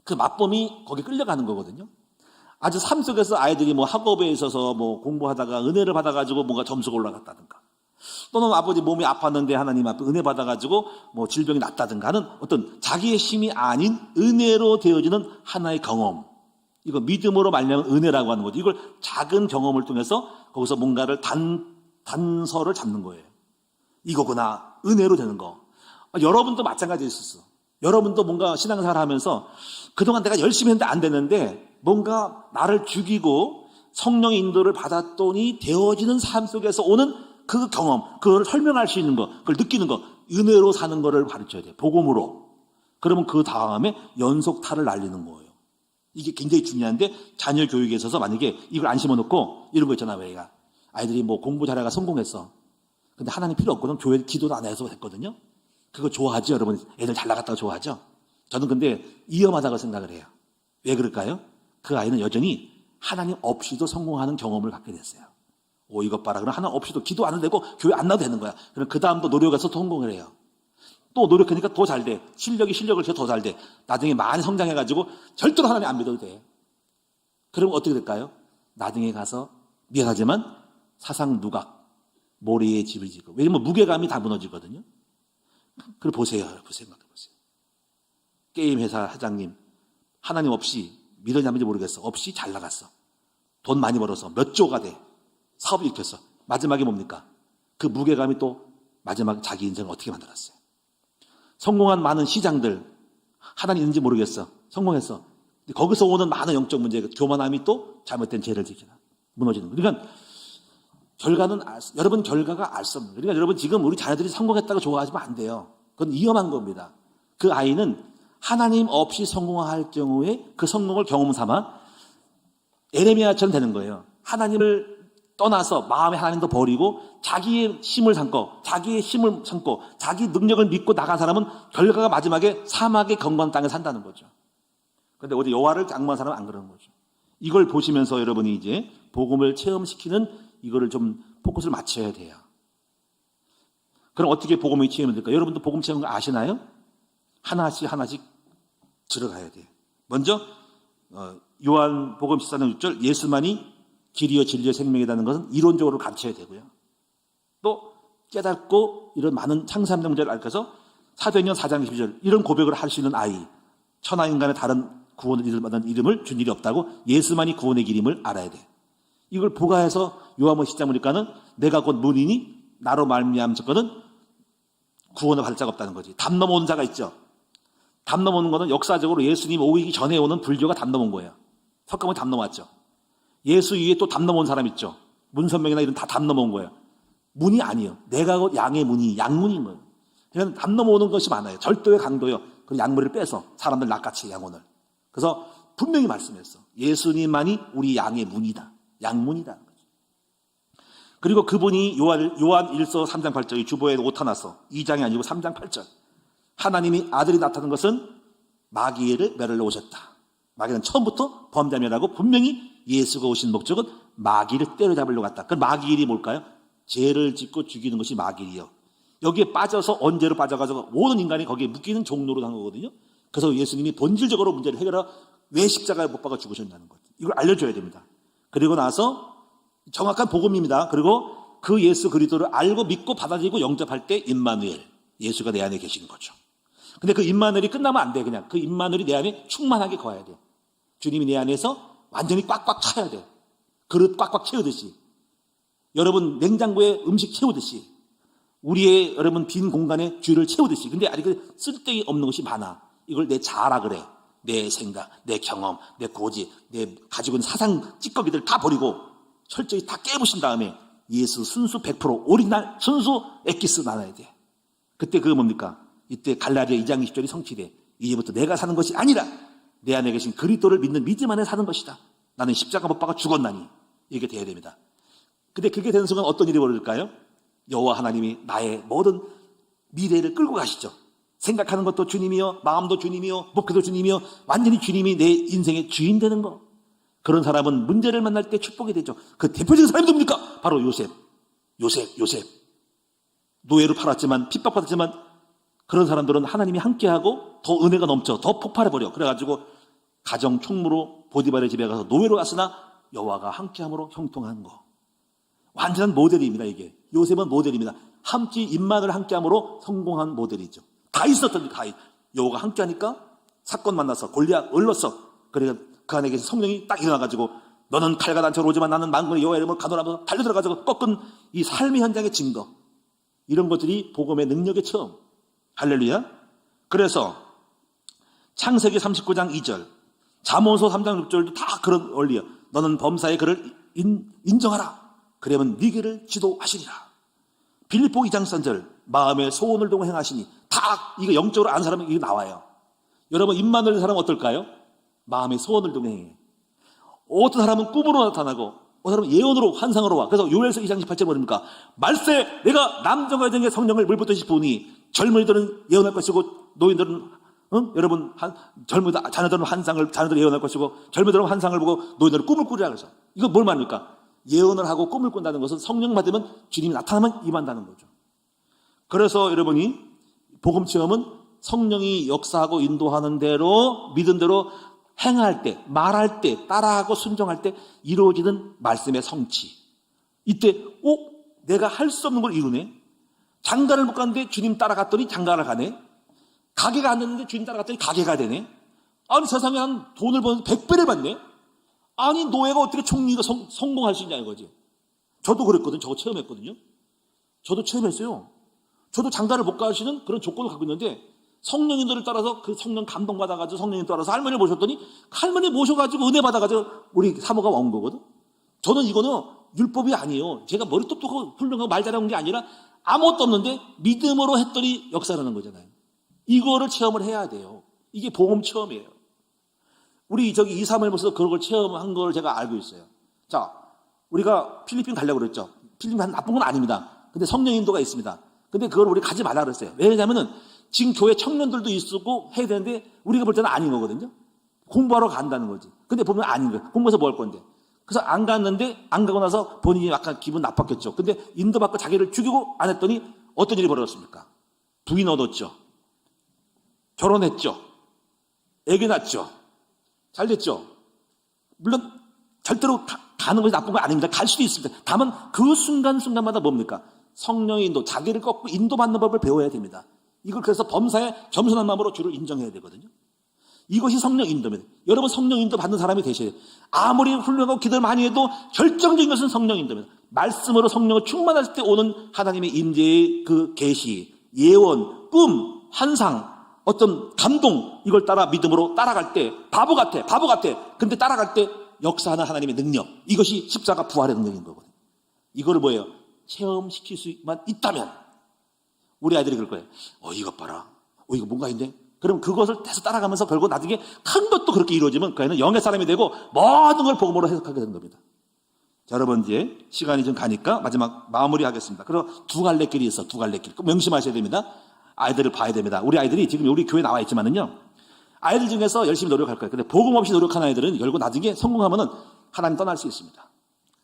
그 맛봄이 거기 끌려가는 거거든요. 아주 삶 속에서 아이들이 뭐 학업에 있어서 뭐 공부하다가 은혜를 받아가지고 뭔가 점수가 올라갔다든가, 또는 아버지 몸이 아팠는데 하나님 앞에 은혜 받아가지고 뭐 질병이 낫다든가 하는 어떤 자기의 힘이 아닌 은혜로 되어지는 하나의 경험, 이거 믿음으로 말미암은 은혜라고 하는 거죠. 이걸 작은 경험을 통해서 거기서 뭔가를 단서를 잡는 거예요. 이거구나, 은혜로 되는 거. 여러분도 마찬가지일 수 있어. 여러분도 뭔가 신앙생활 하면서 그동안 내가 열심히 했는데 안 됐는데 뭔가 나를 죽이고 성령의 인도를 받았더니 되어지는 삶 속에서 오는 그 경험, 그걸 설명할 수 있는 거, 그걸 느끼는 거, 은혜로 사는 거를 가르쳐야 돼. 복음으로. 그러면 그 다음에 연속타를 날리는 거예요. 이게 굉장히 중요한데, 자녀 교육에 있어서 만약에 이걸 안 심어놓고 이런 거 있잖아. 왜 아이들이 뭐 공부 잘해가 성공했어. 근데 하나님 필요 없거든. 교회 기도도 안 해서 했거든요. 그거 좋아하죠, 여러분? 애들 잘 나갔다고 좋아하죠? 저는 근데 위험하다고 생각을 해요. 왜 그럴까요? 그 아이는 여전히 하나님 없이도 성공하는 경험을 갖게 됐어요. 오, 이것 봐라. 그럼 하나님 없이도 기도 안 해도 되고 교회 안 나도 되는 거야. 그럼 그 다음도 노력해서 성공을 해요. 또 노력하니까 더 잘 돼. 실력을 해서 더 잘 돼. 나중에 많이 성장해가지고 절대로 하나님 안 믿어도 돼. 그럼 어떻게 될까요? 나중에 가서 미안하지만 사상 누각, 모래에 집을 지고. 왜냐면 무게감이 다 무너지거든요. 그걸 보세요. 게임 회사 사장님, 하나님 없이 믿었냐는지 모르겠어. 없이 잘 나갔어. 돈 많이 벌어서 몇 조가 돼. 사업을 일으켰어. 마지막에 뭡니까? 그 무게감이 또 마지막에 자기 인생을 어떻게 만들었어요. 성공한 많은 시장들, 하나님 있는지 모르겠어. 성공했어. 근데 거기서 오는 많은 영적 문제, 교만함이 또 잘못된 죄를 지키나 무너지는 거예요. 그러니까 결과는 여러분 결과가 알 수 없는 거예요. 그러니까 여러분 지금 우리 자녀들이 성공했다고 좋아하시면 안 돼요. 그건 위험한 겁니다. 그 아이는 하나님 없이 성공할 경우에 그 성공을 경험 삼아 에레미야처럼 되는 거예요. 하나님을 떠나서 마음에 하나님도 버리고 자기의 힘을 삼고 자기 능력을 믿고 나간 사람은 결과가 마지막에 사막의 경건 땅에 산다는 거죠. 그런데 어디 여호와를 악망하는 사람은 안 그러는 거죠. 이걸 보시면서 여러분이 이제 복음을 체험시키는 이거를 좀 포커스를 맞춰야 돼요. 그럼 어떻게 복음을 체험해야 될까요? 여러분도 복음 체험 아시나요? 하나씩 들어가야 돼요. 먼저 요한복음 14장 6절 예수만이 길이요 진리요 생명이라는 것은 이론적으로 가르쳐야 되고요. 또 깨닫고 이런 많은 창세한 명제를 알고서 사도행전 4장 12절 이런 고백을 할 수 있는 아이, 천하인간의 다른 구원을 받는 이름을 준 일이 없다고 예수만이 구원의 길임을 알아야 돼. 이걸 부가해서 요한복음 10장 보니까는 내가 곧 문이니 나로 말미암은 거는 구원을 받을 자가 없다는 거지. 담 넘어오는 자가 있죠. 담 넘어오는 거는 역사적으로 예수님 오기 전에 오는 불교가 담 넘어온 거예요. 석가모니 담 넘어왔죠. 예수 위에 또 담 넘어온 사람 있죠. 문선명이나 이런 다 담 넘어온 거예요. 문이 아니에요. 내가 곧 양의 문이 양문인 거예요. 그냥 담 넘어오는 것이 많아요. 절도의 강도요. 그 양머리를 빼서 사람들 낚아채 양혼을. 그래서 분명히 말씀했어. 예수님만이 우리 양의 문이다. 양문이다. 그리고 그분이 요한 1서 3장 8절 주보에 오타나서 2장이 아니고 3장 8절 하나님이 아들이 나타난 것은 마귀를 멸하러 오셨다. 마귀는 처음부터 범자멸하고 분명히 예수가 오신 목적은 마귀를 때려잡으려고 갔다. 그 마귀 일이 뭘까요? 죄를 짓고 죽이는 것이 마귀 일이요. 여기에 빠져서 언제로 빠져가지고 모든 인간이 거기에 묶이는 종로로 한 거거든요. 그래서 예수님이 본질적으로 문제를 해결하러 왜 십자가에 못 박아 죽으셨냐는 거죠. 이걸 알려줘야 됩니다. 그리고 나서 정확한 복음입니다. 그리고 그 예수 그리스도를 알고 믿고 받아들이고 영접할 때 임마누엘, 예수가 내 안에 계시는 거죠. 근데 그 임마누엘이 끝나면 안 돼. 그냥 그 임마누엘이 내 안에 충만하게 거해야 돼. 주님이 내 안에서 완전히 꽉꽉 차야 돼. 그릇 꽉꽉 채우듯이. 여러분 냉장고에 음식 채우듯이. 우리의 여러분 빈 공간에 주를 채우듯이. 근데 아직 쓸데기 없는 것이 많아. 이걸 내 자아라 그래. 내 생각, 내 경험, 내 고집, 내 가지고 있는 사상 찌꺼기들 다 버리고 철저히 다 깨부신 다음에 예수 순수 100% 오리지널 순수 엑기스 나눠야 돼. 그때 그거 뭡니까? 이때 갈라디아 2장 20절이 성취돼. 이제부터 내가 사는 것이 아니라 내 안에 계신 그리스도를 믿는 믿음 안에 사는 것이다. 나는 십자가 못 박아 죽었나니. 이게 돼야 됩니다. 근데 그게 되는 순간 어떤 일이 벌어질까요? 여호와 하나님이 나의 모든 미래를 끌고 가시죠. 생각하는 것도 주님이요, 마음도 주님이요, 목표도 주님이요, 완전히 주님이 내 인생의 주인 되는 거. 그런 사람은 문제를 만날 때 축복이 되죠. 그 대표적인 사람이 누굽니까? 바로 요셉. 노예로 팔았지만 핍박받았지만 그런 사람들은 하나님이 함께하고 더 은혜가 넘쳐 더 폭발해버려. 그래가지고 가정 총무로 보디발의 집에 가서 노예로 갔으나 여호와가 함께함으로 형통한 거. 완전한 모델입니다. 이게 요셉은 모델입니다. 함께 임만을 함께함으로 성공한 모델이죠. 다 있었던 다윗. 여호와가 함께하니까 사건 만나서 골리앗 얼렀어. 그래서 그 안에 계신 성령이 딱 일어나가지고 너는 칼과 단처로 오지만 나는 만군의 여호와 이름을 가노라면서 달려들어가지고 꺾은 이 삶의 현장의 증거. 이런 것들이 복음의 능력의 처음. 할렐루야. 그래서 창세기 39장 2절 잠언서 3장 6절도 다 그런 원리야. 너는 범사의 그를 인정하라. 그러면 네 길을 지도하시리라. 빌립보 2장 3절 마음의 소원을 두고 행하시니 다 이거 영적으로 아는 사람은 이게 나와요. 여러분 입만 열린 사람은 어떨까요? 마음의 소원을 두고 행해. 어떤 사람은 꿈으로 나타나고 어떤 사람은 예언으로 환상으로 와. 그래서 요엘서 2장 18절 뭐입니까? 말세 내가 남정과 여정의 성령을 물붓듯이 부으니 젊은이들은 예언할 것이고 노인들은 여러분 자녀들은 환상을 자녀들이 예언할 것이고 젊은이들은 환상을 보고 노인들은 꿈을 꾸리라 그래서 이거 뭘 말입니까? 예언을 하고 꿈을 꾼다는 것은 성령 받으면 주님이 나타나면 임한다는 거죠. 그래서 여러분이 복음 체험은 성령이 역사하고 인도하는 대로 믿은 대로 행할 때, 말할 때, 따라하고 순종할 때 이루어지는 말씀의 성취. 이때 내가 할 수 없는 걸 이루네. 장가를 못 갔는데 주님 따라갔더니 장가를 가네. 가게가 안 됐는데 주님 따라갔더니 가게가 되네. 아니 세상에 한 돈을 버는 100배를 받네. 아니 노예가 어떻게 총리가 성공할 수 있냐 이거지. 저도 그랬거든요. 저거 체험했거든요. 저도 체험했어요. 저도 장가를 못 가시는 그런 조건을 갖고 있는데 성령님들을 따라서 그 성령 감동받아가지고 성령님 따라서 할머니를 모셨더니 할머니 모셔가지고 은혜 받아가지고 우리 사모가 온 거거든. 저는 이거는 율법이 아니에요. 제가 머리 똑똑하고 훌륭하고 말 잘하는 게 아니라 아무것도 없는데 믿음으로 했더니 역사라는 거잖아요. 이거를 체험을 해야 돼요. 이게 복음 체험이에요. 우리 저기 2, 3일 모습에서 그런 걸 체험한 걸 제가 알고 있어요. 자, 우리가 필리핀 가려고 그랬죠. 필리핀 나쁜 건 아닙니다. 근데 성령 인도가 있습니다. 근데 그걸 우리 가지 말라 그랬어요. 왜냐면은 지금 교회 청년들도 있고 해야 되는데 우리가 볼 때는 아닌 거거든요. 공부하러 간다는 거지. 근데 보면 아닌 거예요. 공부해서 뭐 할 건데. 그래서 안 갔는데 안 가고 나서 본인이 약간 기분 나빴겠죠. 근데 인도받고 자기를 죽이고 안 했더니 어떤 일이 벌어졌습니까? 부인 얻었죠. 결혼했죠. 애기 낳죠. 잘 됐죠. 물론 절대로 가는 것이 나쁜 거 아닙니다. 갈 수도 있습니다. 다만 그 순간순간마다 뭡니까? 성령의 인도, 자기를 꺾고 인도받는 법을 배워야 됩니다. 이걸 그래서 범사에 겸손한 마음으로 주를 인정해야 되거든요. 이것이 성령 인도입니다. 여러분 성령 인도 받는 사람이 되셔야 돼요. 아무리 훌륭하고 기도를 많이 해도 결정적인 것은 성령 인도입니다. 말씀으로 성령을 충만할 때 오는 하나님의 임재의 그 계시, 예언, 꿈, 환상, 어떤 감동, 이걸 따라 믿음으로 따라갈 때 바보 같아. 근데 따라갈 때 역사하는 하나님의 능력, 이것이 십자가 부활의 능력인 거거든요. 이거를 뭐예요? 체험시킬 수만 있다면 우리 아이들이 그럴 거예요. 이것 봐라. 이거 뭔가 있네. 그럼 그것을 계속 따라가면서 결국 나중에 큰 것도 그렇게 이루어지면 그 애는 영의 사람이 되고 모든 걸 복음으로 해석하게 되는 겁니다. 자, 여러분 이제 시간이 좀 가니까 마지막 마무리하겠습니다. 그리고 두 갈래 길이 있어. 두 갈래 길. 꼭 명심하셔야 됩니다. 아이들을 봐야 됩니다. 우리 아이들이 지금 우리 교회에 나와 있지만은요, 아이들 중에서 열심히 노력할 거예요. 근데 복음 없이 노력한 아이들은 결국 나중에 성공하면은 하나님 떠날 수 있습니다.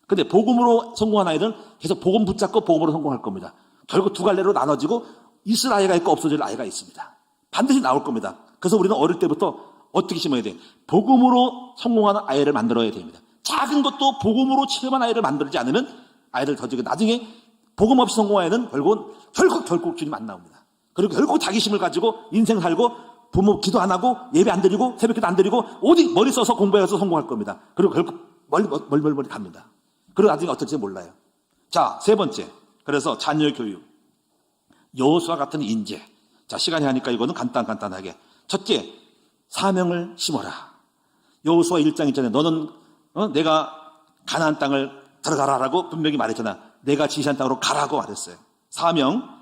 근데 복음으로 성공한 아이들은 계속 복음 붙잡고 복음으로 성공할 겁니다. 결국 두 갈래로 나눠지고 있을 아이가 있고 없어질 아이가 있습니다. 반드시 나올 겁니다. 그래서 우리는 어릴 때부터 어떻게 심어야 돼요? 복음으로 성공하는 아이를 만들어야 됩니다. 작은 것도 복음으로 체험한 아이를 만들지 않으면 아이들 더지고 나중에 복음 없이 성공한 아이는 결국 주님 안 나옵니다. 그리고 결국 자기심을 가지고 인생 살고 부모 기도 안 하고 예배 안 드리고 새벽기도 안 드리고 어디 머리 써서 공부해서 성공할 겁니다. 그리고 결국 멀리 갑니다. 그리고 나중에 어떨지 몰라요. 자, 세 번째. 그래서 자녀 교육. 여호수아 같은 인재. 자, 시간이 하니까 이거는 간단하게. 첫째, 사명을 심어라. 여호수아 1장 있잖아요. 너는 내가 가나안 땅을 들어가라라고 분명히 말했잖아. 내가 지시한 땅으로 가라고 말했어요. 사명.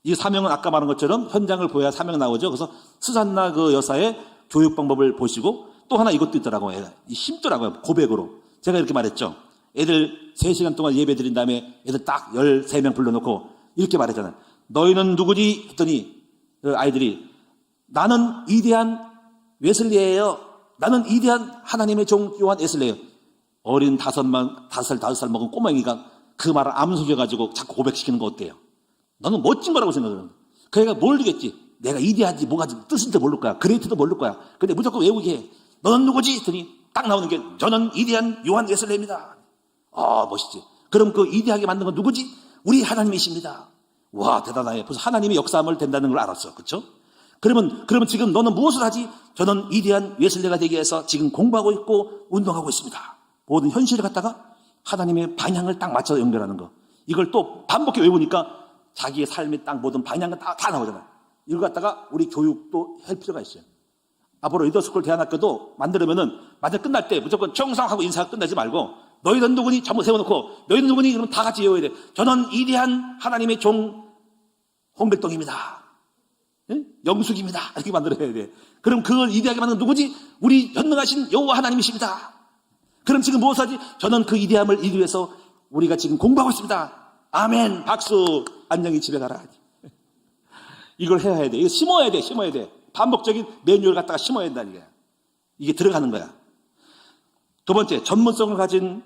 이 사명은 아까 말한 것처럼 현장을 보여야 사명 나오죠. 그래서 스산나 그 여사의 교육 방법을 보시고 또 하나 이것도 있더라고요. 심더라고요. 고백으로. 제가 이렇게 말했죠. 애들 3시간 동안 예배 드린 다음에 애들 딱 13명 불러놓고 이렇게 말했잖아요. 너희는 누구지? 했더니 아이들이 나는 위대한 웨슬리예요. 나는 위대한 하나님의 종 요한 웨슬리예요. 어린 5살 먹은 꼬맹이가 그 말을 암송해가지고 자꾸 고백시키는 거 어때요? 너는 멋진 거라고 생각하는 거야. 그 애가 모르겠지. 내가 이대한지 뭐가 뜻인지 모를 거야. 그레이트도 모를 거야. 근데 무조건 외우게 해. 너는 누구지? 했더니 딱 나오는 게 저는 이대한 요한 웨슬레입니다. 멋있지. 그럼 그 이대하게 만든 건 누구지? 우리 하나님이십니다. 와, 대단해. 벌써 하나님의 역사함을 된다는 걸 알았어. 그렇죠? 그러면 지금 너는 무엇을 하지? 저는 이대한 웨슬레가 되기 위해서 지금 공부하고 있고 운동하고 있습니다. 모든 현실을 갖다가 하나님의 방향을 딱 맞춰서 연결하는 거. 이걸 또 반복해 외우니까 자기의 삶의 딱 모든 방향은 다 나오잖아요. 이걸 갖다가 우리 교육도 할 필요가 있어요. 앞으로 리더스쿨 대안학교도 만들면은 만약 끝날 때 무조건 정상하고 인사가 끝나지 말고 너희는 누구니? 전부 세워놓고 너희는 누구니? 그러면 다 같이 외워야 돼. 저는 이대한 하나님의 종 홍백동입니다. 예? 영숙입니다. 이렇게 만들어야 돼. 그럼 그걸 이대하게 만든 누구지? 우리 전능하신 여호와 하나님이십니다. 그럼 지금 무엇을 하지? 저는 그 이대함을 이루기 위해서 우리가 지금 공부하고 있습니다. 아멘. 박수. 안녕히 집에 가라. 이걸 해야 돼. 이거 심어야 돼. 반복적인 매뉴얼 갖다가 심어야 된다는 거야. 이게 들어가는 거야. 두 번째, 전문성을 가진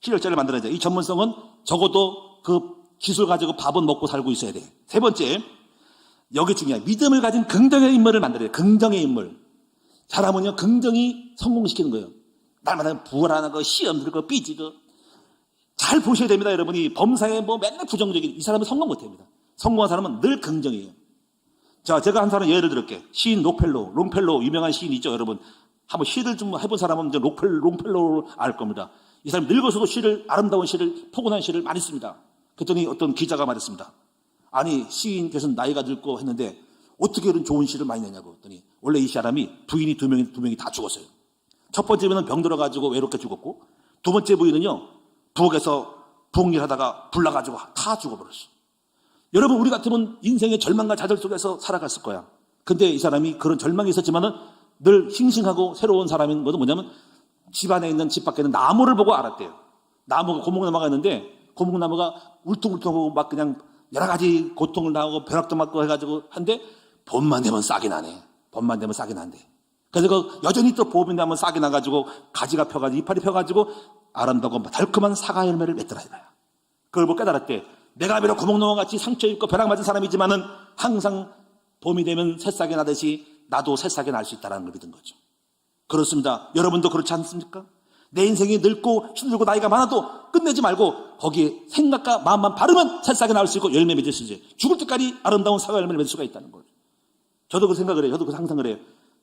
희열자를 만들어야 돼. 이 전문성은 적어도 그 기술 가지고 밥은 먹고 살고 있어야 돼. 세 번째, 여기 중요해. 믿음을 가진 긍정의 인물을 만들어야 돼. 긍정의 인물. 잘하면요, 긍정이 성공시키는 거예요. 날마다 부활하는 거, 시험 들고, 삐지고. 잘 보셔야 됩니다, 여러분이. 범사에 맨날 부정적인, 이 사람은 성공 못 합니다. 성공한 사람은 늘 긍정이에요. 자, 제가 한 사람 예를 들을게. 시인 롱펠로, 유명한 시인 있죠, 여러분. 한번 시를 좀 해본 사람은 이제 롱펠로를 알 겁니다. 이 사람이 늙어서도 아름다운 시를, 포근한 시를 많이 씁니다. 그랬더니 어떤 기자가 말했습니다. 아니, 시인께서는 나이가 늙고 했는데 어떻게 이런 좋은 시를 많이 내냐고 했더니 원래 이 사람이 부인이 두 명이 다 죽었어요. 첫 번째 부인은 병 들어가지고 외롭게 죽었고, 두 번째 부인은요, 부엌에서 부엌일 하다가 불나가지고 다 죽어버렸어. 여러분, 우리 같으면 인생의 절망과 좌절 속에서 살아갔을 거야. 근데 이 사람이 그런 절망이 있었지만은 늘 싱싱하고 새로운 사람인 것은 뭐냐면 집 안에 있는, 집 밖에 있는 나무를 보고 알았대요. 나무가 고목나무가 있는데 고목나무가 울퉁불퉁하고 막 그냥 여러 가지 고통을 당하고 벼락도 맞고 해가지고 한데 봄만 되면 싹이 나네. 봄만 되면 싹이 난대. 그래서 그 여전히 또 봄이 나면 싹이 나가지고 가지가 펴가지고 이파리 펴가지고 아름다고 달콤한 사과 열매를 맺더라 이거야. 그걸 보고 깨달았대. 내가 비록 고목나무 같이 상처 입고 벼락 맞은 사람이지만은 항상 봄이 되면 새싹이 나듯이 나도 새싹이 날 수 있다는 걸 믿은 거죠. 그렇습니다. 여러분도 그렇지 않습니까? 내 인생이 늙고 힘들고 나이가 많아도 끝내지 말고 거기에 생각과 마음만 바르면 새싹이 나올 수 있고 열매 맺을 수 있어요. 죽을 때까지 아름다운 사과 열매를 맺을 수가 있다는 거예요. 저도 그 생각을 해요. 저도 그 상상을 해요.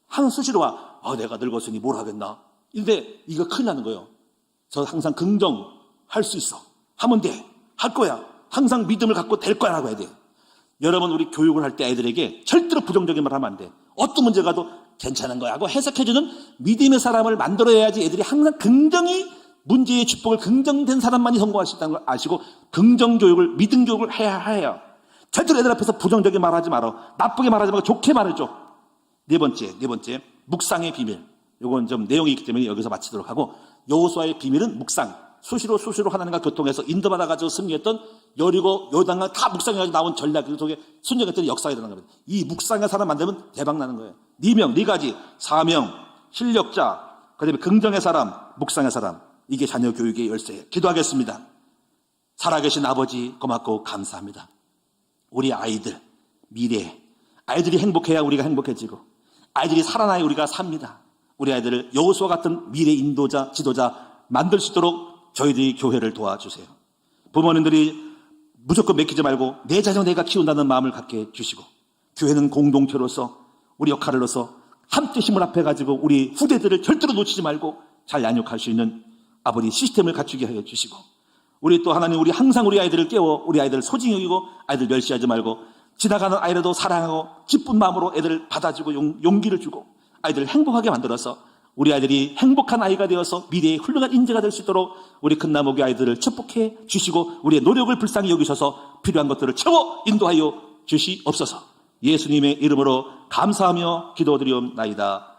한 수시로 와, 내가 늙었으니 뭘 하겠나. 근데 이거 큰일 나는 거예요. 저 항상 긍정할 수 있어. 하면 돼. 할 거야. 항상 믿음을 갖고 될 거야 라고 해야 돼. 여러분, 우리 교육을 할 때 아이들에게 절대로 부정적인 말 하면 안 돼. 어떤 문제가 도 괜찮은 거야 하고 해석해주는 믿음의 사람을 만들어야지 애들이 항상 긍정이 문제의 축복을 긍정된 사람만이 성공할 수 있다는 걸 아시고 긍정교육을, 믿음교육을 해야 해요. 절대로 애들 앞에서 부정적인 말 하지 말아. 나쁘게 말하지 말고 좋게 말해줘. 네 번째, 묵상의 비밀. 요건 좀 내용이 있기 때문에 여기서 마치도록 하고, 여호수아의 비밀은 묵상. 수시로 하나님과 교통해서 인도받아가지고 승리했던 여리고 요단강 다 묵상해가지고 나온 전략 그 속에 순종했던 역사가 일어나는 겁니다. 이 묵상의 사람 만들면 대박 나는 거예요. 네 가지, 사명, 실력자, 그 다음에 긍정의 사람, 묵상의 사람. 이게 자녀 교육의 열쇠예요. 기도하겠습니다. 살아계신 아버지 고맙고 감사합니다. 우리 아이들 미래, 아이들이 행복해야 우리가 행복해지고 아이들이 살아나야 우리가 삽니다. 우리 아이들을 여호수아 같은 미래 인도자, 지도자 만들 수 있도록 저희들이 교회를 도와주세요. 부모님들이 무조건 맡기지 말고 내 자녀 내가 키운다는 마음을 갖게 해주시고, 교회는 공동체로서 우리 역할로서 함께 힘을 합해가지고 우리 후대들을 절대로 놓치지 말고 잘 양육할 수 있는 아버지 시스템을 갖추게 해 주시고, 우리 또 하나님, 우리 항상 우리 아이들을 깨워 우리 아이들을 소중히 여기고 아이들 멸시하지 말고 지나가는 아이라도 사랑하고 기쁜 마음으로 애들을 받아주고 용기를 주고 아이들을 행복하게 만들어서 우리 아이들이 행복한 아이가 되어서 미래의 훌륭한 인재가 될 수 있도록 우리 큰나무기 아이들을 축복해 주시고 우리의 노력을 불쌍히 여기셔서 필요한 것들을 채워 인도하여 주시옵소서. 예수님의 이름으로 감사하며 기도드리옵나이다.